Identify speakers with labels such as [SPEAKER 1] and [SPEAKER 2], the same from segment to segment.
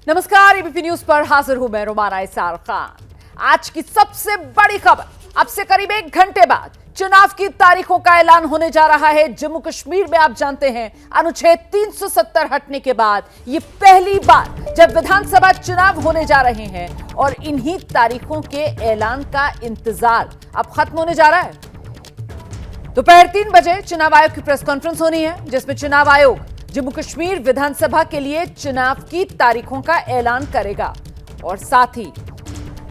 [SPEAKER 1] नमस्कार, ABP news पर हाजिर हूं मैं रोमाना इसार खान। आज की सबसे बड़ी खबर, अब से करीब 1 घंटे बाद चुनाव की तारीखों का ऐलान होने जा रहा है। जम्मू कश्मीर में आप जानते हैं अनुच्छेद 370 हटने के बाद ये पहली बार जब विधानसभा चुनाव होने जा रहे हैं और इन्हीं तारीखों के ऐलान का इंतजार अब खत्म होने जा रहा है। दोपहर 3 बजे चुनाव आयोग की प्रेस कॉन्फ्रेंस होनी है, जिसमें चुनाव आयोग जम्मू कश्मीर विधानसभा के लिए चुनाव की तारीखों का ऐलान करेगा और साथ ही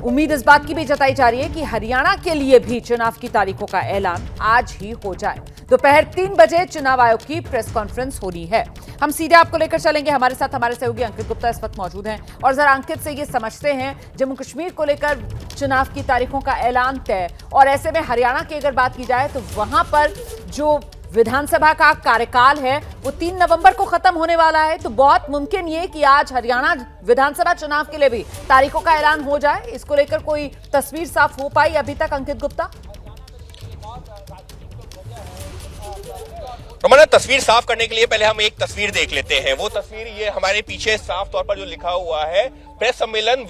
[SPEAKER 1] उम्मीद इस बात की भी जताई जा रही है कि हरियाणा के लिए भी चुनाव की तारीखों का ऐलान आज ही हो जाए। दोपहर 3 बजे चुनाव आयोग की प्रेस कॉन्फ्रेंस होनी है। हम सीधे आपको लेकर चलेंगे, हमारे साथ हमारे सहयोगी अंकित गुप्ता इस वक्त मौजूद हैं और जरा अंकित से ये समझते हैं जम्मू कश्मीर को लेकर चुनाव की तारीखों का ऐलान तय, और ऐसे में हरियाणा की अगर बात की जाए तो वहां पर जो विधानसभा का कार्यकाल है वो 3 नवंबर को खत्म होने वाला है, तो बहुत मुमकिन ये कि आज हरियाणा विधानसभा चुनाव के लिए भी तारीखों का ऐलान हो जाए। इसको लेकर कोई तस्वीर साफ हो पाई अभी तक, अंकित गुप्ता?
[SPEAKER 2] रोमाना, तस्वीर साफ करने के लिए पहले हम एक तस्वीर देख लेते हैं। वो तस्वीर ये हमारे पीछे साफ तौर पर जो लिखा हुआ है, प्रेस सम्मेलन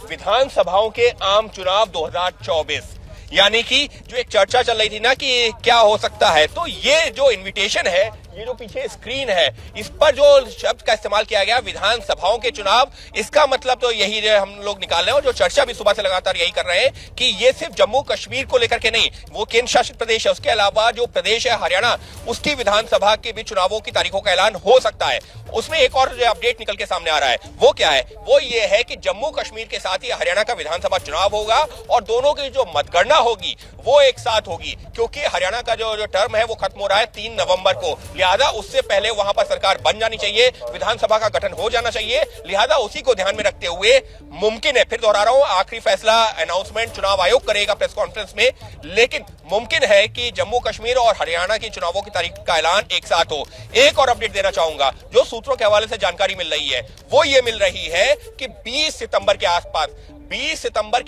[SPEAKER 2] विधानसभाओं के आम चुनाव 2024, यानी कि जो एक चर्चा चल रही थी ना कि क्या हो सकता है, तो ये जो इनविटेशन है, ये जो पीछे स्क्रीन है, इस पर जो शब्द का इस्तेमाल किया गया विधानसभाओं के चुनाव, इसका मतलब तो यही हम लोग निकाल रहे हैं और जो चर्चा भी सुबह से लगातार यही कर रहे हैं कि ये सिर्फ जम्मू कश्मीर को लेकर के नहीं, वो केंद्र शासित प्रदेश है, उसके अलावा जो प्रदेश है हरियाणा, उसकी विधानसभा के भी चुनावों की तारीखों का ऐलान हो सकता है। उसमें एक और अपडेट निकल के सामने आ रहा है, वो क्या है? वो ये है कि जम्मू कश्मीर के साथ ही हरियाणा का विधानसभा चुनाव होगा और दोनों की जो मतगणना होगी वो एक साथ होगी, क्योंकि हरियाणा का जो टर्म है वो खत्म हो रहा है 3 नवंबर को। लिहाजा उससे पहले वहां पर सरकार बन जानी चाहिए, विधानसभा का गठन हो जाना चाहिए। लिहाजा उसी को ध्यान में रखते हुए मुमकिन है, फिर दोहरा रहा हूं, आखिरी फैसला अनाउंसमेंट चुनाव आयोग करेगा प्रेस कॉन्फ्रेंस में, लेकिन मुमकिन है कि जम्मू कश्मीर और हरियाणा की चुनावों की तारीख का ऐलान एक साथ हो। एक और अपडेट देना चाहूंगा, जो सूत्रों के हवाले से जानकारी मिल रही है वो ये मिल रही है कि 20 सितंबर के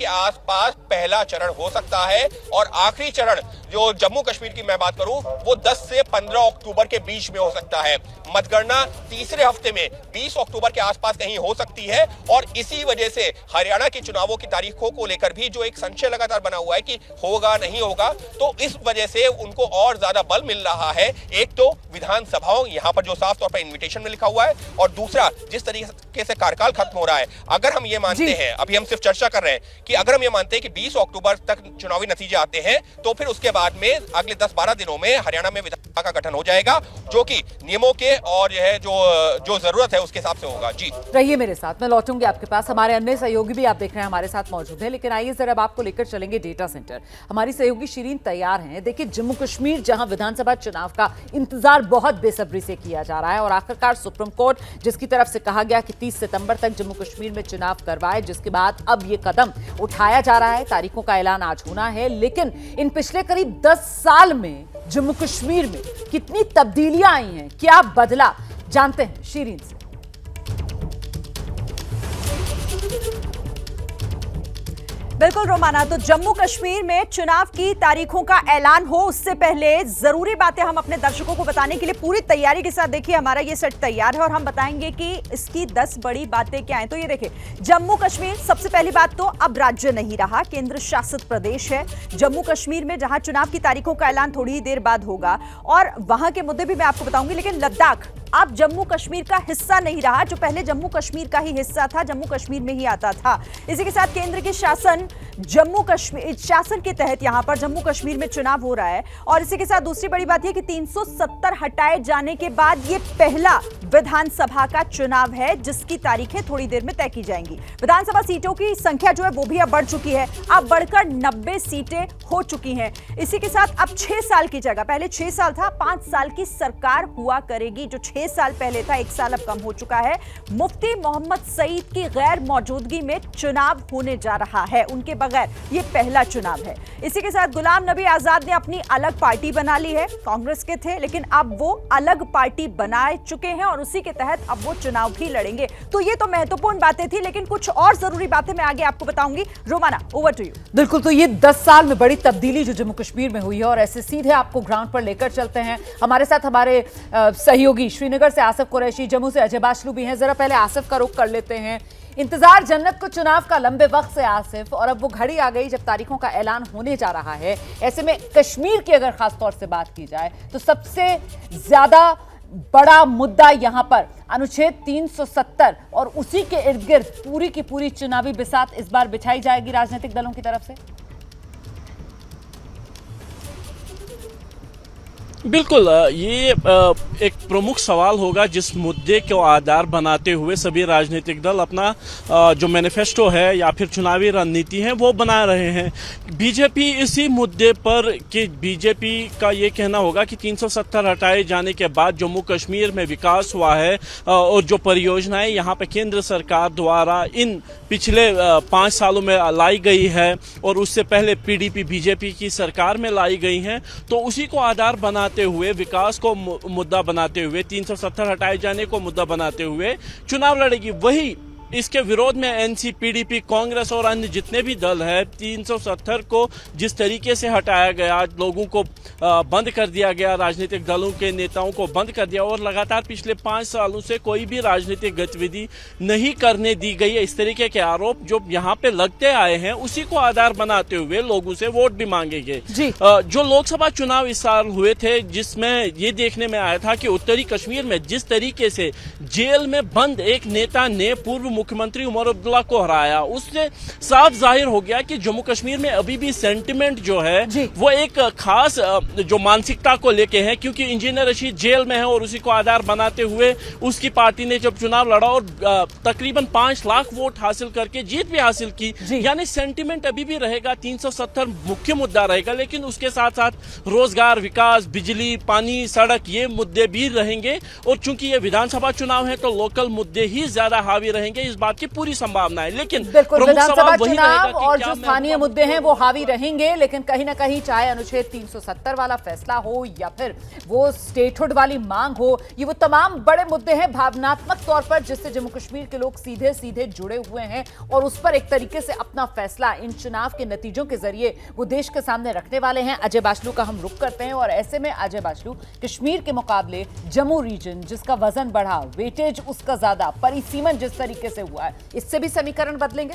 [SPEAKER 2] आसपास पहला चरण हो सकता है और आखिरी चरण जो जम्मू कश्मीर की मैं बात करूं वो 10 से 15 अक्टूबर के बीच में हो सकता है। मतगणना तीसरे हफ्ते में 20 अक्टूबर के आसपास कहीं हो सकती है और इसी वजह से हरियाणा की चुनावों की तारीखों को लेकर भी जो एक संशय लगातार बना हुआ है कि होगा नहीं होगा, तो इस वजह से उनको और ज्यादा बल मिल रहा है। एक तो विधानसभाओं, यहां पर जो साफ तौर पर इन्विटेशन में लिखा हुआ है, और दूसरा जिस तरीके से कार्यकाल खत्म हो रहा है, अगर हम ये मानते हैं, अभी हम सिर्फ चर्चा कर रहे हैं कि अगर हम ये मानते हैं कि 20 अक्टूबर तक चुनावी नतीजे आते हैं, तो फिर उसके बाद में अगले 10-12 दिनों में हरियाणा में विधानसभा का गठन हो जाएगा, जो कि नियमों के और यह जो जरूरत है उसके हिसाब से होगा। जी
[SPEAKER 1] रहिए मेरे साथ, मैं लौटूंगी आपके पास। हमारे अन्य सहयोगी भी आप देख रहे हैं हमारे साथ मौजूद है, लेकिन आइए जरा आपको लेकर चलेंगे डेटा सेंटर। हमारी सहयोगी शिरीन तैयार हैं। देखिए, जम्मू कश्मीर जहां विधानसभा चुनाव का इंतजार बहुत बेसब्री से किया जा रहा है और आखिरकार सुप्रीम कोर्ट जिसकी तरफ से कहा गया कि 30 सितंबर तक जम्मू कश्मीर में चुनाव करवाए, जिसके बाद अब ये कदम उठाया जा रहा है। तारीखों का ऐलान आज होना है, लेकिन इन पिछले करीब 10 साल में जम्मू कश्मीर में कितनी तब्दीलियां आई हैं, क्या बदला, जानते हैं शिरीन से।
[SPEAKER 3] बिल्कुल रोमाना, तो जम्मू कश्मीर में चुनाव की तारीखों का ऐलान हो उससे पहले जरूरी बातें हम अपने दर्शकों को बताने के लिए पूरी तैयारी के साथ, देखिए हमारा ये सेट तैयार है और हम बताएंगे कि इसकी 10 बड़ी बातें क्या हैं। तो ये देखिए, जम्मू कश्मीर सबसे पहली बात तो अब राज्य नहीं रहा, केंद्र शासित प्रदेश है। जम्मू कश्मीर में जहां चुनाव की तारीखों का ऐलान थोड़ी ही देर बाद होगा और वहां के मुद्दे भी मैं आपको बताऊंगी, लेकिन लद्दाख अब जम्मू कश्मीर का हिस्सा नहीं रहा, जो पहले जम्मू कश्मीर का ही हिस्सा था, जम्मू कश्मीर में ही आता था। इसी के साथ केंद्र के शासन जम्मू कश्मीर शासन के तहत यहां पर जम्मू कश्मीर में चुनाव हो रहा है। और इसी के साथ दूसरी बड़ी बात यह कि 370 हटाए जाने के बाद यह पहला विधानसभा का चुनाव है जिसकी तारीखें थोड़ी देर में तय की जाएंगी। विधानसभा सीटों की संख्या जो है वो भी अब बढ़ चुकी है, अब बढ़कर 90 सीटें हो चुकी हैं। इसी के साथ अब 6 साल की जगह, पहले 6 साल था, 5 साल की सरकार हुआ करेगी। जो 6 साल पहले था, 1 साल अब कम हो चुका है। मुफ्ती मोहम्मद सईद की गैर मौजूदगी में चुनाव होने जा रहा है, उनके बगैर ये पहला चुनाव है। इसी के साथ गुलाम नबी आजाद ने अपनी अलग पार्टी बना ली है, कांग्रेस के थे लेकिन अब वो अलग पार्टी बना चुके हैं और उसी के तहत अब वो चुनाव भी लड़ेंगे। तो ये तो महत्वपूर्ण बातें थी, लेकिन कुछ और जरूरी बातें मैं आगे आपको बताऊंगी। Romana, over to you.
[SPEAKER 1] बिल्कुल, तो ये 10 साल में बड़ी तब्दीली जो जम्मू कश्मीर में हुई है और ऐसे सीधे आपको ग्राउंड पर लेकर चलते हैं। हमारे साथ हमारे सहयोगी श्री श्रीनगर से आसिफ कुरैशी, जम्मू से अजय बाचलू भी हैं। जरा पहले आसिफ का रुख कर लेते हैं। इंतजार जन्नत को चुनाव का लंबे वक्त से आसिफ, और अब वो घड़ी आ गई जब तारीखों का ऐलान होने जा रहा है। ऐसे में कश्मीर की अगर खास तौर से बात की जाए तो सबसे ज्यादा बड़ा मुद्दा यहां पर अनुच्छेद 370 और उसी के इर्द गिर्द पूरी की पूरी चुनावी बिसात इस बार बिछाई जाएगी राजनीतिक दलों की तरफ से।
[SPEAKER 4] बिल्कुल, ये एक प्रमुख सवाल होगा जिस मुद्दे को आधार बनाते हुए सभी राजनीतिक दल अपना जो मैनिफेस्टो है या फिर चुनावी रणनीति है वो बना रहे हैं। बीजेपी इसी मुद्दे पर कि बीजेपी का ये कहना होगा कि 370 हटाए जाने के बाद जम्मू कश्मीर में विकास हुआ है और जो परियोजनाएं यहाँ पे केंद्र सरकार द्वारा इन पिछले 5 सालों में लाई गई है और उससे पहले पीडीपी बीजेपी की सरकार में लाई गई हैं, तो उसी को आधार बनाते हुए, विकास को मुद्दा बनाते हुए, 370 हटाए जाने को मुद्दा बनाते हुए चुनाव लड़ेगी। वही इसके विरोध में एनसी, पीडीपी, कांग्रेस और अन्य जितने भी दल है, 370 को जिस तरीके से हटाया गया, लोगों को बंद कर दिया गया, राजनीतिक दलों के नेताओं को बंद कर दिया और लगातार पिछले 5 सालों से कोई भी राजनीतिक गतिविधि नहीं करने दी गई है, इस तरीके के आरोप जो यहाँ पे लगते आए हैं, उसी को आधार बनाते हुए लोगों से वोट भी मांगेंगे। जो लोकसभा चुनाव इस साल हुए थे, जिसमें ये देखने में आया था कि उत्तरी कश्मीर में जिस तरीके से जेल में बंद एक नेता ने पूर्व मुख्यमंत्री उमर अब्दुल्ला को हराया, उससे साफ जाहिर हो गया कि जम्मू कश्मीर में अभी भी सेंटिमेंट जो है वो एक खास जो मानसिकता को लेके है, क्योंकि इंजीनियर रशीद जेल में है और उसी को आधार बनाते हुए उसकी पार्टी ने जब चुनाव लड़ा और तकरीबन 5 लाख वोट हासिल करके जीत भी हासिल की, यानी सेंटिमेंट अभी भी रहेगा। 370 मुख्य मुद्दा रहेगा, लेकिन उसके साथ साथ रोजगार, विकास, बिजली, पानी, सड़क, ये मुद्दे भी रहेंगे। और चूंकि ये विधानसभा चुनाव है तो लोकल मुद्दे ही ज्यादा हावी रहेंगे, इस बात की पूरी संभावना है। लेकिन
[SPEAKER 1] बिल्कुल, विधानसभा चुनाव और जो स्थानीय मुद्दे हैं वो हावी रहेंगे, लेकिन कहीं ना कहीं चाहे अनुच्छेद 370 वाला फैसला हो या फिर वो स्टेटहुड वाली मांग हो, ये वो तमाम बड़े मुद्दे हैं भावनात्मक तौर पर जिससे जम्मू कश्मीर के लोग सीधे सीधे जुड़े हुए हैं और उस पर एक तरीके से अपना फैसला इन चुनाव के नतीजों के जरिए वो देश के सामने रखने वाले हैं। अजय बाचलू का हम रुख करते हैं और ऐसे में अजय बाचलू, कश्मीर के मुकाबले जम्मू रीजन जिसका वजन बढ़ा, वेटेज उसका ज्यादा, परिसीमन जिस तरीके से हुआ है, इससे भी समीकरण बदलेंगे?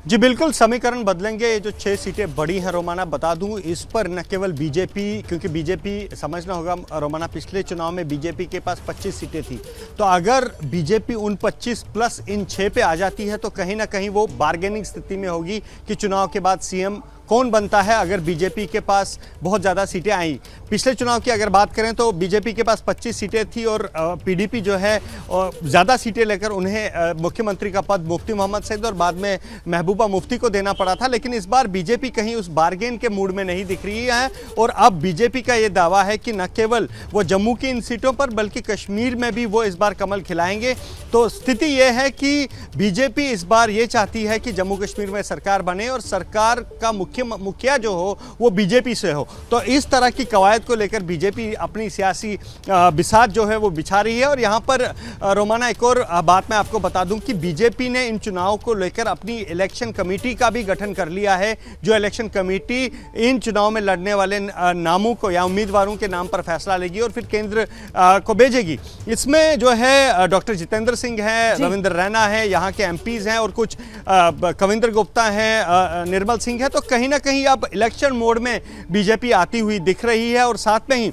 [SPEAKER 5] जी बिल्कुल, समीकरण बदलेंगे। ये जो 6 सीटें बड़ी हैं रोमाना, बता दूं इस पर न केवल बीजेपी, क्योंकि बीजेपी समझना होगा रोमाना, पिछले चुनाव में बीजेपी के पास 25 सीटें थी, तो अगर बीजेपी उन 25 प्लस इन 6 पे आ जाती है तो कहीं ना कहीं वो बार्गेनिंग स्थिति में होगी कि चुनाव के बाद सीएम कौन बनता है अगर बीजेपी के पास बहुत ज़्यादा सीटें आई। पिछले चुनाव की अगर बात करें तो बीजेपी के पास 25 सीटें थी और पीडीपी जो है ज़्यादा सीटें लेकर उन्हें मुख्यमंत्री का पद मुफ्ती मोहम्मद सईद और बाद में महबूबा मुफ्ती को देना पड़ा था। लेकिन इस बार बीजेपी कहीं उस बार्गेन के मूड में नहीं दिख रही है और अब बीजेपी का ये दावा है कि न केवल वो जम्मू की इन सीटों पर बल्कि कश्मीर में भी वो इस बार कमल खिलाएंगे। तो स्थिति ये है कि बीजेपी इस बार ये चाहती है कि जम्मू कश्मीर में सरकार बने और सरकार का मुखिया जो हो वो बीजेपी से हो। तो इस तरह की कवायद को लेकर बीजेपी अपनी सियासी बिसात जो है वो बिछा रही है। और यहाँ पर रोमाना एक और बात मैं आपको बता दूं कि बीजेपी ने इन चुनाव को लेकर अपनी इलेक्शन कमेटी का भी गठन कर लिया है, जो इलेक्शन कमेटी इन चुनाव में लड़ने वाले नामों को या उम्मीदवारों के नाम पर फैसला लेगी और फिर केंद्र को भेजेगी। इसमें जो है डॉक्टर जितेंद्र सिंह है, रविंद्र रैना है, यहाँ के एमपीज हैं और कुछ कविंद्र गुप्ता हैं, निर्मल सिंह है। तो कहीं ना कहीं अब इलेक्शन मोड में बीजेपी आती हुई दिख रही है और साथ में ही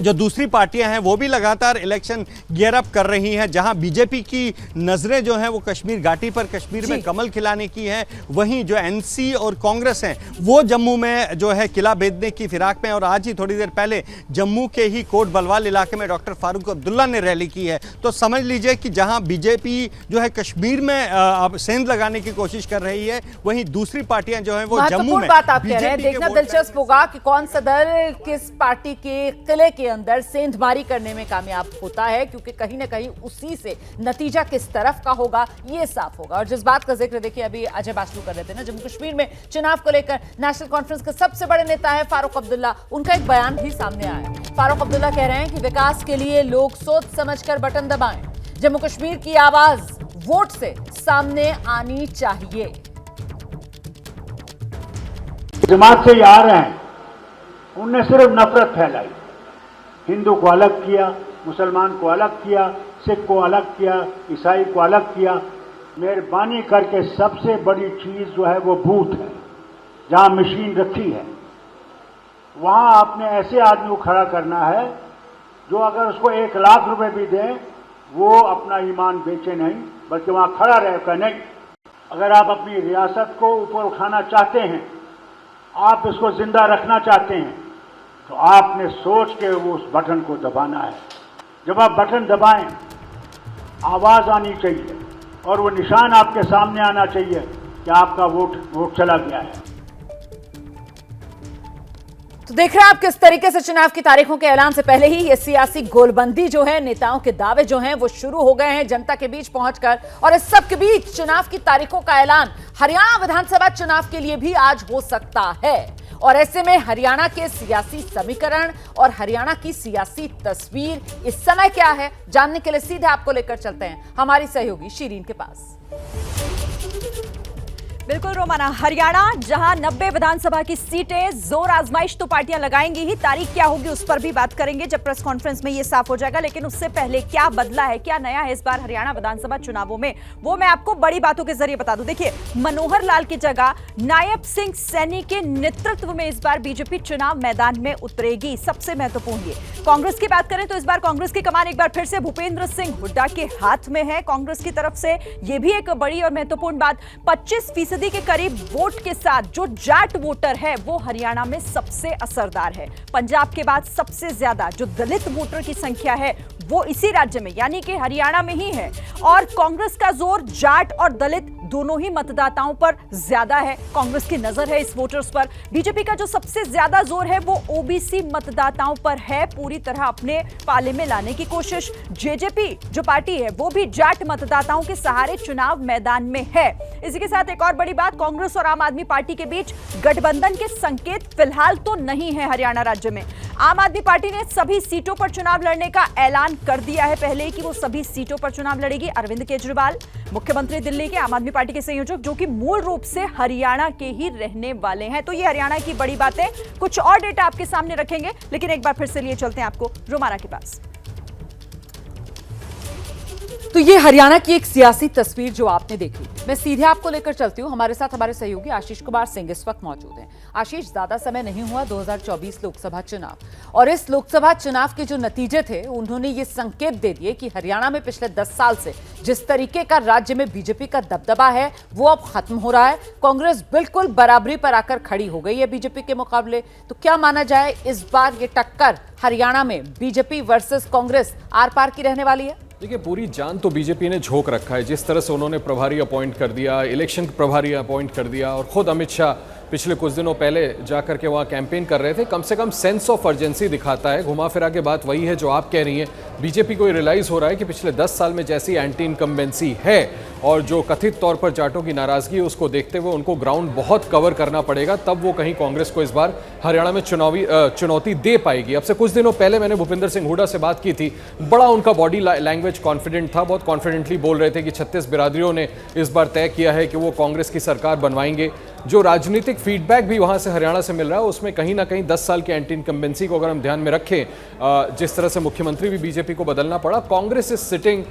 [SPEAKER 5] जो दूसरी पार्टियां हैं वो भी लगातार इलेक्शन गियर अप कर रही हैं। जहां बीजेपी की नजरें जो हैं वो कश्मीर घाटी पर, कश्मीर में कमल खिलाने की हैं, वहीं जो एनसी और कांग्रेस हैं वो जम्मू में जो है किला बेचने की फिराक में। और आज ही थोड़ी देर पहले जम्मू के ही कोट बलवाल इलाके में डॉक्टर फारूक अब्दुल्ला ने रैली की है। तो समझ लीजिए कि जहां बीजेपी जो है कश्मीर में सेंध लगाने की कोशिश कर रही है, वहीं दूसरी पार्टियां जो है वो जम्मू में।
[SPEAKER 1] बात आप कह रहे हैं, देखना दिलचस्प होगा कि कौन सा दल किस पार्टी के किले के अंदर सेंधमारी करने में कामयाब होता है, क्योंकि कहीं ना कहीं उसी से नतीजा किस तरफ का होगा ये साफ होगा। और जिस बात का जिक्र देखिए अभी अजय बाचलू कर रहे थे ना, जम्मू कश्मीर में चुनाव को लेकर नेशनल कॉन्फ्रेंस के सबसे बड़े नेता है फारूक अब्दुल्ला, उनका एक बयान भी सामने आया। फारूक अब्दुल्ला कह रहे हैं कि विकास के लिए लोग सोच समझकर बटन दबाएं, जम्मू कश्मीर की आवाज वोट से सामने आनी चाहिए।
[SPEAKER 6] जमात से आ रहे हैं उनने सिर्फ नफरत फैलाई। हिंदू को अलग किया, मुसलमान को अलग किया, सिख को अलग किया, ईसाई को अलग किया। मेहरबानी करके सबसे बड़ी चीज जो है वो बूथ है, जहां मशीन रखी है, वहां आपने ऐसे आदमी को खड़ा करना है जो अगर उसको 1 लाख रुपए भी दें वो अपना ईमान बेचे नहीं, बल्कि वहां खड़ा रहेगा। नहीं, अगर आप अपनी रियासत को ऊपर उठाना चाहते हैं, आप इसको जिंदा रखना चाहते हैं, तो आपने सोच के वो उस बटन को दबाना है। जब आप बटन दबाएं, आवाज आनी चाहिए और वो निशान आपके सामने आना चाहिए कि आपका वोट चला गया है।
[SPEAKER 1] तो देख रहे हैं आप किस तरीके से चुनाव की तारीखों के ऐलान से पहले ही ये सियासी गोलबंदी जो है, नेताओं के दावे जो हैं वो शुरू हो गए हैं जनता के बीच पहुंचकर। और इस सब के बीच चुनाव की तारीखों का ऐलान हरियाणा विधानसभा चुनाव के लिए भी आज हो सकता है। और ऐसे में हरियाणा के सियासी समीकरण और हरियाणा की सियासी तस्वीर इस समय क्या है, जानने के लिए सीधे आपको लेकर चलते हैं हमारी सहयोगी शीरीन के पास।
[SPEAKER 3] बिल्कुल रोमाना, हरियाणा जहां 90 विधानसभा की सीटें, जोर आजमाइश तो पार्टियां लगाएंगी ही, तारीख क्या होगी उस पर भी बात करेंगे जब प्रेस कॉन्फ्रेंस में ये साफ हो जाएगा। लेकिन उससे पहले क्या बदला है, क्या नया है इस बार हरियाणा विधानसभा चुनावों में, वो मैं आपको बड़ी बातों के जरिए बता दूं। देखिए, मनोहर लाल की जगह नायब सिंह सैनी के नेतृत्व में इस बार बीजेपी चुनाव मैदान में उतरेगी। सबसे महत्वपूर्ण ये, कांग्रेस की बात करें तो इस बार कांग्रेस की कमान एक बार फिर से भूपेंद्र सिंह हुड्डा के हाथ में है। कांग्रेस की तरफ से यह भी एक बड़ी और महत्वपूर्ण बात, 25% के करीब वोट के साथ जो जाट वोटर है वो हरियाणा में सबसे असरदार है। पंजाब के बाद सबसे ज्यादा जो दलित वोटर की संख्या है वो इसी राज्य में यानी कि हरियाणा में ही है। और कांग्रेस का जोर जाट और दलित दोनों ही मतदाताओं पर ज्यादा है। कांग्रेस की नजर है इस वोटर्स पर। बीजेपी का जो सबसे ज्यादा जोर है वो ओबीसी मतदाताओं पर है, पूरी तरह अपने पाले में लाने की कोशिश। जेजेपी जो पार्टी है वो भी जाट मतदाताओं के सहारे चुनाव मैदान में है। इसी के साथ एक और बड़ी बात, कांग्रेस और आम आदमी पार्टी के बीच गठबंधन के संकेत फिलहाल तो नहीं है हरियाणा राज्य में। आम आदमी पार्टी ने सभी सीटों पर चुनाव लड़ने का ऐलान कर दिया है पहले ही कि वो सभी सीटों पर चुनाव लड़ेगी। अरविंद केजरीवाल मुख्यमंत्री दिल्ली के, आम आदमी पार्टी के संयोजक जो कि मूल रूप से हरियाणा के ही रहने वाले हैं। तो ये हरियाणा की बड़ी बातें, कुछ और डेटा आपके सामने रखेंगे, लेकिन एक बार फिर से लिए चलते हैं आपको रोमाना के पास।
[SPEAKER 1] तो ये हरियाणा की एक सियासी तस्वीर जो आपने देखी, मैं सीधे आपको लेकर चलती हूं। हमारे साथ हमारे सहयोगी आशीष कुमार सिंह इस वक्त मौजूद हैं। आशीष, ज्यादा समय नहीं हुआ 2024 लोकसभा चुनाव, और इस लोकसभा चुनाव के जो नतीजे थे उन्होंने ये संकेत दे दिए कि हरियाणा में पिछले 10 साल से जिस तरीके का राज्य में बीजेपी का दबदबा है वो अब खत्म हो रहा है। कांग्रेस बिल्कुल बराबरी पर आकर खड़ी हो गई है बीजेपी के मुकाबले। तो क्या माना जाए, इस बार ये टक्कर हरियाणा में बीजेपी वर्सेस कांग्रेस आर पार की रहने वाली है?
[SPEAKER 7] देखिए, पूरी जान तो बीजेपी ने झोंक रखा है। जिस तरह से उन्होंने प्रभारी अपॉइंट कर दिया, इलेक्शन प्रभारी अपॉइंट कर दिया, और खुद अमित शाह पिछले कुछ दिनों पहले जाकर के वहाँ कैंपेन कर रहे थे, कम से कम सेंस ऑफ अर्जेंसी दिखाता है। घुमा फिरा के बात वही है जो आप कह रही हैं। बीजेपी को रियलाइज़ हो रहा है कि पिछले 10 साल में जैसी एंटी इनकम्बेंसी है और जो कथित तौर पर जाटों की नाराजगी है, उसको देखते हुए उनको ग्राउंड बहुत कवर करना पड़ेगा, तब वो कहीं कांग्रेस को इस बार हरियाणा में चुनौती दे पाएगी। अब से कुछ दिनों पहले मैंने भूपेंद्र सिंह हुड्डा से बात की थी, बड़ा उनका बॉडी लैंग्वेज कॉन्फिडेंट था, बहुत कॉन्फिडेंटली बोल रहे थे कि 36 बिरादरियों ने इस बार तय किया है कि वो कांग्रेस की सरकार बनवाएंगे। जो राजनीतिक फीडबैक भी वहां से हरियाणा से मिल रहा है उसमें कहीं ना कहीं 10 साल के एंटी इनकम्बेंसी को अगर हम ध्यान में रखें, जिस तरह से मुख्यमंत्री भी बीजेपी को बदलना पड़ा, Congress is sitting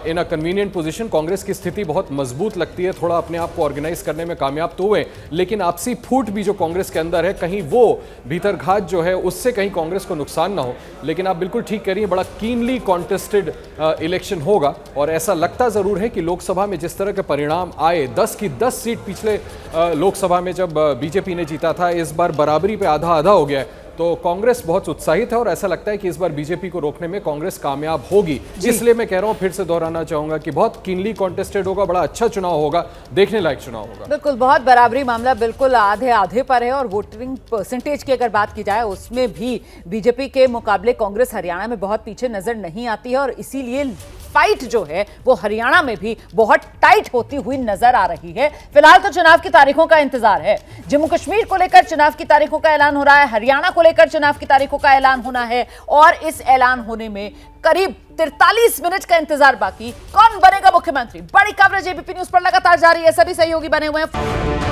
[SPEAKER 7] in a convenient position. Congress की स्थिति बहुत मजबूत लगती है, थोड़ा अपने आप को ऑर्गेनाइज करने में कामयाब तो हुए, लेकिन आपसी फूट भी जो कांग्रेस के अंदर है, कहीं वो भीतरघात जो है उससे कहीं कांग्रेस को नुकसान ना हो। लेकिन आप बिल्कुल ठीक कह रही हैं, बड़ा कीनली कॉन्टेस्टेड इलेक्शन होगा, और ऐसा लगता जरूर है कि लोकसभा में जिस तरह के परिणाम आए, 10 की 10 सीट पिछले लोकसभा में जब बीजेपी ने जीता था, इस बार बराबरी पे आधा आधा हो गया है, तो कांग्रेस बहुत उत्साहित है और ऐसा लगता है कि इस बार बीजेपी को रोकने में कांग्रेस कामयाब होगी। इसलिए मैं कह रहा हूं, फिर से दोहराना चाहूंगा कि बहुत कीनली कॉन्टेस्टेड होगा, बड़ा अच्छा चुनाव होगा, देखने लायक चुनाव होगा।
[SPEAKER 1] बिल्कुल, बहुत बराबरी मामला बिल्कुल आधे आधे पर है। और वोटिंग परसेंटेज की अगर बात की जाए उसमें भी बीजेपी के मुकाबले कांग्रेस हरियाणा में बहुत पीछे नजर नहीं आती है, और इसीलिए फाइट जो है वो हरियाणा में भी बहुत टाइट होती हुई नजर आ रही है। फिलहाल तो चुनाव की तारीखों का इंतजार है। जम्मू कश्मीर को लेकर चुनाव की तारीखों का ऐलान हो रहा है, हरियाणा को लेकर चुनाव की तारीखों का ऐलान होना है, और इस ऐलान होने में करीब 43 मिनट का इंतजार बाकी। कौन बनेगा मुख्यमंत्री? बड़ी कवरेज एबीपी न्यूज पर लगातार जारी है, सभी सहयोगी बने हुए हैं।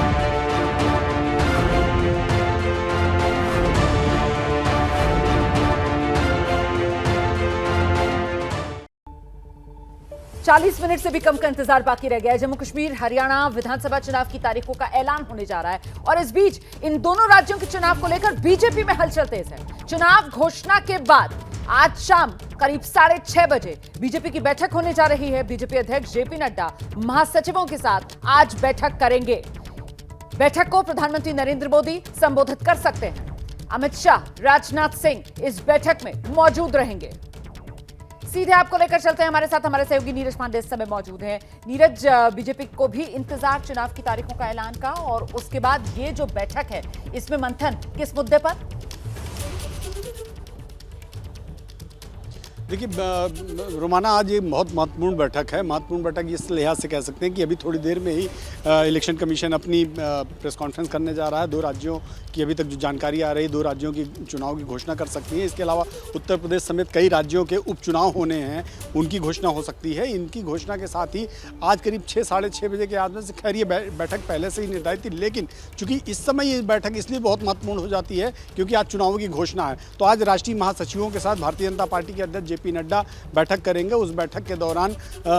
[SPEAKER 1] 40 मिनट से भी कम का इंतजार बाकी रह गया है। जम्मू कश्मीर हरियाणा विधानसभा चुनाव की तारीखों का ऐलान होने जा रहा है और इस बीच इन दोनों राज्यों के चुनाव को लेकर बीजेपी में हलचल तेज है। चुनाव घोषणा के बाद आज शाम करीब 6:30 बजे बीजेपी की बैठक होने जा रही है। बीजेपी अध्यक्ष जेपी नड्डा महासचिवों के साथ आज बैठक करेंगे। बैठक को प्रधानमंत्री नरेंद्र मोदी संबोधित कर सकते हैं। अमित शाह, राजनाथ सिंह इस बैठक में मौजूद रहेंगे। सीधे आपको लेकर चलते हैं, हमारे साथ हमारे सहयोगी नीरज पांडे इस समय मौजूद हैं। नीरज, बीजेपी को भी इंतजार चुनाव की तारीखों का ऐलान का और उसके बाद ये जो बैठक है इसमें मंथन किस मुद्दे पर?
[SPEAKER 8] देखिए रोमाना, आज ये बहुत महत्वपूर्ण बैठक है। महत्वपूर्ण बैठक इस लिहाज से कह सकते हैं कि अभी थोड़ी देर में ही इलेक्शन कमीशन अपनी प्रेस कॉन्फ्रेंस करने जा रहा है। 2 राज्यों की अभी तक जो जानकारी आ रही है, 2 राज्यों की चुनाव की घोषणा कर सकती है। इसके अलावा उत्तर प्रदेश समेत कई राज्यों के उपचुनाव होने हैं, उनकी घोषणा हो सकती है। इनकी घोषणा के साथ ही आज करीब 6 साढ़े 6 बजे के आसपास से, खैर ये बैठक पहले से ही निर्धारित थी, लेकिन चूंकि इस समय ये बैठक इसलिए बहुत महत्वपूर्ण हो जाती है क्योंकि आज चुनावों की घोषणा है। तो आज राष्ट्रीय महासचिवों के साथ भारतीय जनता पार्टी के अध्यक्ष जेपी नड्डा बैठक करेंगे। उस बैठक के दौरान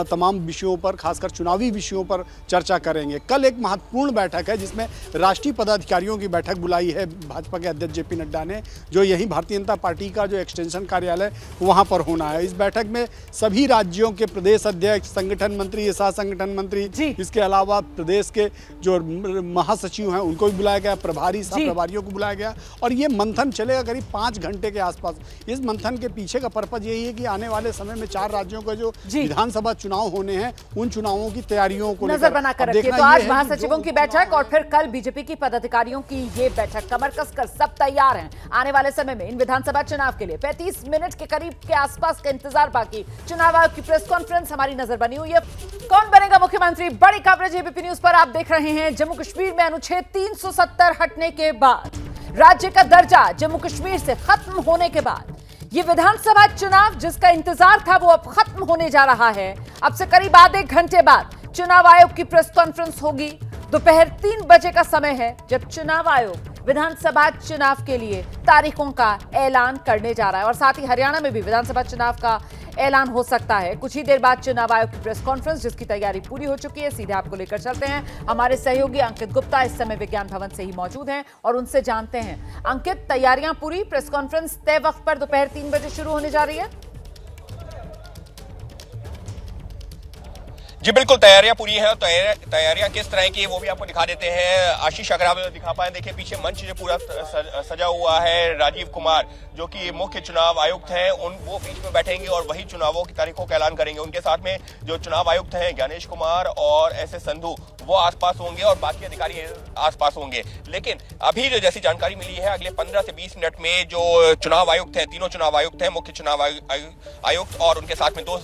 [SPEAKER 8] तमाम विषयों पर, खासकर चुनावी विषयों पर चर्चा करेंगे। कल एक महत्वपूर्ण बैठक है जिसमें राष्ट्रीय पदाधिकारियों की बैठक बुलाई है भाजपा के अध्यक्ष जेपी नड्डा ने, जो यही भारतीय जनता पार्टी का जो एक्सटेंशन कार्यालय वहां पर होना है। इस बैठक में सभी राज्यों के प्रदेश अध्यक्ष, संगठन मंत्री, सह संगठन मंत्री, इसके अलावा प्रदेश के जो महासचिव हैं उनको भी बुलाया गया, प्रभारी, सह प्रभारियों को बुलाया गया और ये मंथन चलेगा करीब 5 घंटे के आसपास। इस मंथन के पीछे का पर्पज यही है कि आने वाले समय में 4 राज्यों के जो विधानसभा चुनाव होने हैं उन चुनावों की तैयारियों को
[SPEAKER 1] नजर बनाकर रखिए। तो आज महासचिवों की बैठक और फिर कल बीजेपी की पदाधिकारियों की ये बैठक, कमर कसकर सब तैयार हैं आने वाले समय में इन विधानसभा चुनाव के लिए। 35 मिनट के करीब के आसपास का इंतजार बाकी। चुनाव आयोग की प्रेस कॉन्फ्रेंस हमारी नजर बनी हुई है। कौन बनेगा मुख्यमंत्री, बड़ी कवरेज एबीपी न्यूज पर आप देख रहे हैं। जम्मू कश्मीर में अनुच्छेद 370 हटने के बाद, राज्य का दर्जा जम्मू कश्मीर से खत्म होने के बाद, ये विधानसभा चुनाव जिसका इंतजार था वो अब खत्म होने जा रहा है। अब से करीब आधे घंटे बाद चुनाव आयोग की प्रेस कॉन्फ्रेंस होगी। दोपहर 3 बजे का समय है जब चुनाव आयोग विधानसभा चुनाव के लिए तारीखों का ऐलान करने जा रहा है और साथ ही हरियाणा में भी विधानसभा चुनाव का ऐलान हो सकता है। कुछ ही देर बाद चुनाव आयोग की प्रेस कॉन्फ्रेंस, जिसकी तैयारी पूरी हो चुकी है। सीधे आपको लेकर चलते हैं, हमारे सहयोगी अंकित गुप्ता इस समय विज्ञान भवन से ही मौजूद हैं और उनसे जानते हैं। अंकित, तैयारियां पूरी, प्रेस कॉन्फ्रेंस तय वक्त पर दोपहर 3 बजे शुरू होने जा रही है?
[SPEAKER 2] जी बिल्कुल, तैयारियां पूरी हैं। तैयारियां किस तरह की है वो भी आपको दिखा देते हैं। आशीष, अगर आप दिखा पाए, देखिए पीछे मंच जो पूरा सजा हुआ है। राजीव कुमार जो कि मुख्य चुनाव आयुक्त हैं, वो बीच में बैठेंगे और वही चुनावों की तारीखों का ऐलान करेंगे। उनके साथ में जो चुनाव आयुक्त हैं ज्ञानेश कुमार और एस संधू, वो आसपास होंगे और बाकी अधिकारी आसपास होंगे। लेकिन अभी जो जैसी जानकारी मिली है, अगले 15 से 20 मिनट में जो चुनाव आयुक्त हैं, तीनों चुनाव आयुक्त हैं, मुख्य चुनाव आयुक्त और उनके साथ में 2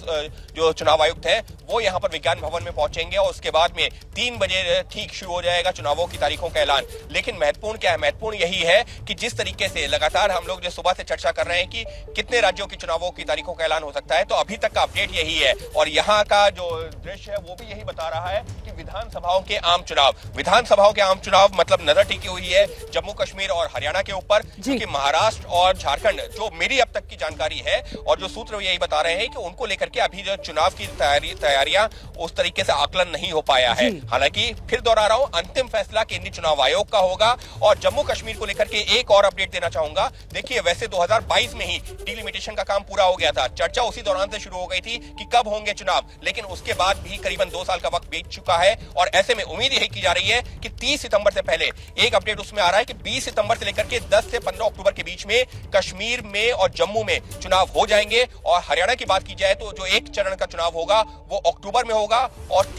[SPEAKER 2] जो चुनाव आयुक्त हैं, वो यहाँ पर विज्ञान भवन में पहुंचेंगे और उसके बाद में 3 बजे ठीक शुरू हो जाएगा चुनावों की तारीखों का ऐलान। लेकिन महत्वपूर्ण क्या है? महत्वपूर्ण यही है कि जिस तरीके से लगातार हम लोग जो सुबह से चर्चा कर रहे हैं कि कितने राज्यों की चुनावों की तारीखों का ऐलान हो सकता है, तो अभी तक का अपडेट यही है और यहाँ का जो दृश्य है वो भी यही बता रहा है कि विधानसभाओं के आम चुनाव मतलब नजर टिकी हुई है जम्मू कश्मीर और हरियाणा के ऊपर, क्योंकि महाराष्ट्र और झारखंड, जो मेरी अब तक की जानकारी है और जो सूत्र यही बता रहे हैं कि उनको लेकर के अभी जो चुनाव की तैयारियां उस तरीके से आकलन नहीं हो पाया है। हालांकि फिर दोहरा रहा हूं, अंतिम फैसला केंद्रीय चुनाव आयोग का होगा। और जम्मू कश्मीर को लेकर के एक और अपडेट देना चाहूंगा। देखिए, वैसे 2022 में ही डिलिमिटेशन का काम पूरा हो गया था, चर्चा उसी दौरान से शुरू हो गई थी कि कब होंगे चुनाव, लेकिन उसके बाद भी करीबन 2 साल का वक्त बीत चुका है और ऐसे में उम्मीद यही की जा रही है कि 30 सितंबर से पहले, एक अपडेट उसमें आ रहा है कि 20 सितंबर से लेकर के 10 से 15 अक्टूबर के बीच में कश्मीर में और जम्मू में चुनाव हो जाएंगे। और हरियाणा की बात की जाए तो जो एक चरण का चुनाव होगा वो अक्टूबर में होगा और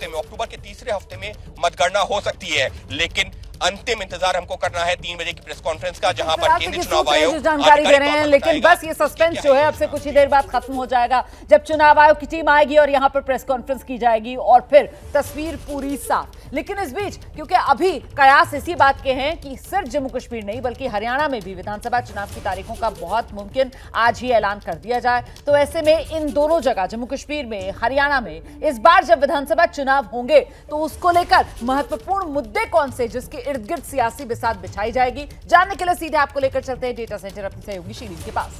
[SPEAKER 2] अक्टूबर के तीसरे हफ्ते में मतगणना हो सकती है। लेकिन अंतिम इंतजार हमको करना है 3 बजे की प्रेस कॉन्फ्रेंस का, जहां पर केंद्रीय चुनाव आयोग
[SPEAKER 1] जानकारी दे रहे हैं। लेकिन बस ये सस्पेंस जो है अब से कुछ ही देर बाद खत्म हो जाएगा जब चुनाव आयोग की टीम आएगी और यहां पर प्रेस कॉन्फ्रेंस की जाएगी और फिर तस्वीर पूरी साफ। लेकिन इस बीच, क्योंकि अभी कयास इसी बात के हैं कि सिर्फ जम्मू कश्मीर नहीं बल्कि हरियाणा में भी विधानसभा चुनाव की तारीखों का बहुत मुमकिन आज ही ऐलान कर दिया जाए, तो ऐसे में इन दोनों जगह, जम्मू कश्मीर में, हरियाणा में, इस बार जब विधानसभा चुनाव होंगे तो उसको लेकर महत्वपूर्ण मुद्दे कौन से, जिसके इर्द गिर्द सियासी बिसात बिछाई जाएगी, जानने के लिए सीधे आपको लेकर चलते हैं डेटा सेंटर अपने सहयोगी शीलीन के पास।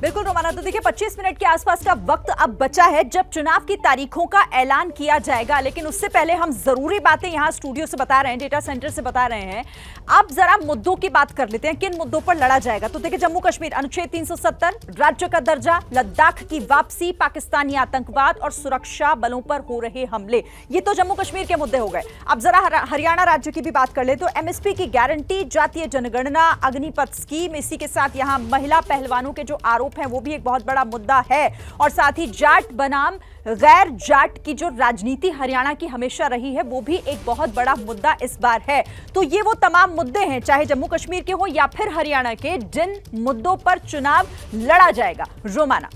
[SPEAKER 3] बिल्कुल रोमाना, तो देखिए 25 मिनट के आसपास का वक्त अब बचा है जब चुनाव की तारीखों का ऐलान किया जाएगा। लेकिन उससे पहले हम जरूरी बातें यहां स्टूडियो से बता रहे हैं, डेटा सेंटर से बता रहे हैं। अब जरा मुद्दों की बात कर लेते हैं, किन मुद्दों पर लड़ा जाएगा। तो देखिए जम्मू कश्मीर, अनुच्छेद 370, राज्य का दर्जा, लद्दाख की वापसी, पाकिस्तानी आतंकवाद और सुरक्षा बलों पर हो रहे हमले, ये तो जम्मू कश्मीर के मुद्दे हो गए। अब जरा हरियाणा राज्य की भी बात कर ले तो एमएसपी की गारंटी, जातीय जनगणना, अग्निपथ स्कीम, इसी के साथ यहां महिला पहलवानों के जो आरोप हैं वो भी एक बहुत बड़ा मुद्दा है। और साथ ही जाट बनाम गैर जाट की जो राजनीति हरियाणा की हमेशा रही है वो भी एक बहुत बड़ा मुद्दा इस बार है। तो ये वो तमाम मुद्दे हैं, चाहे जम्मू कश्मीर के हो या फिर हरियाणा के, जिन मुद्दों पर चुनाव लड़ा जाएगा। रोमाना,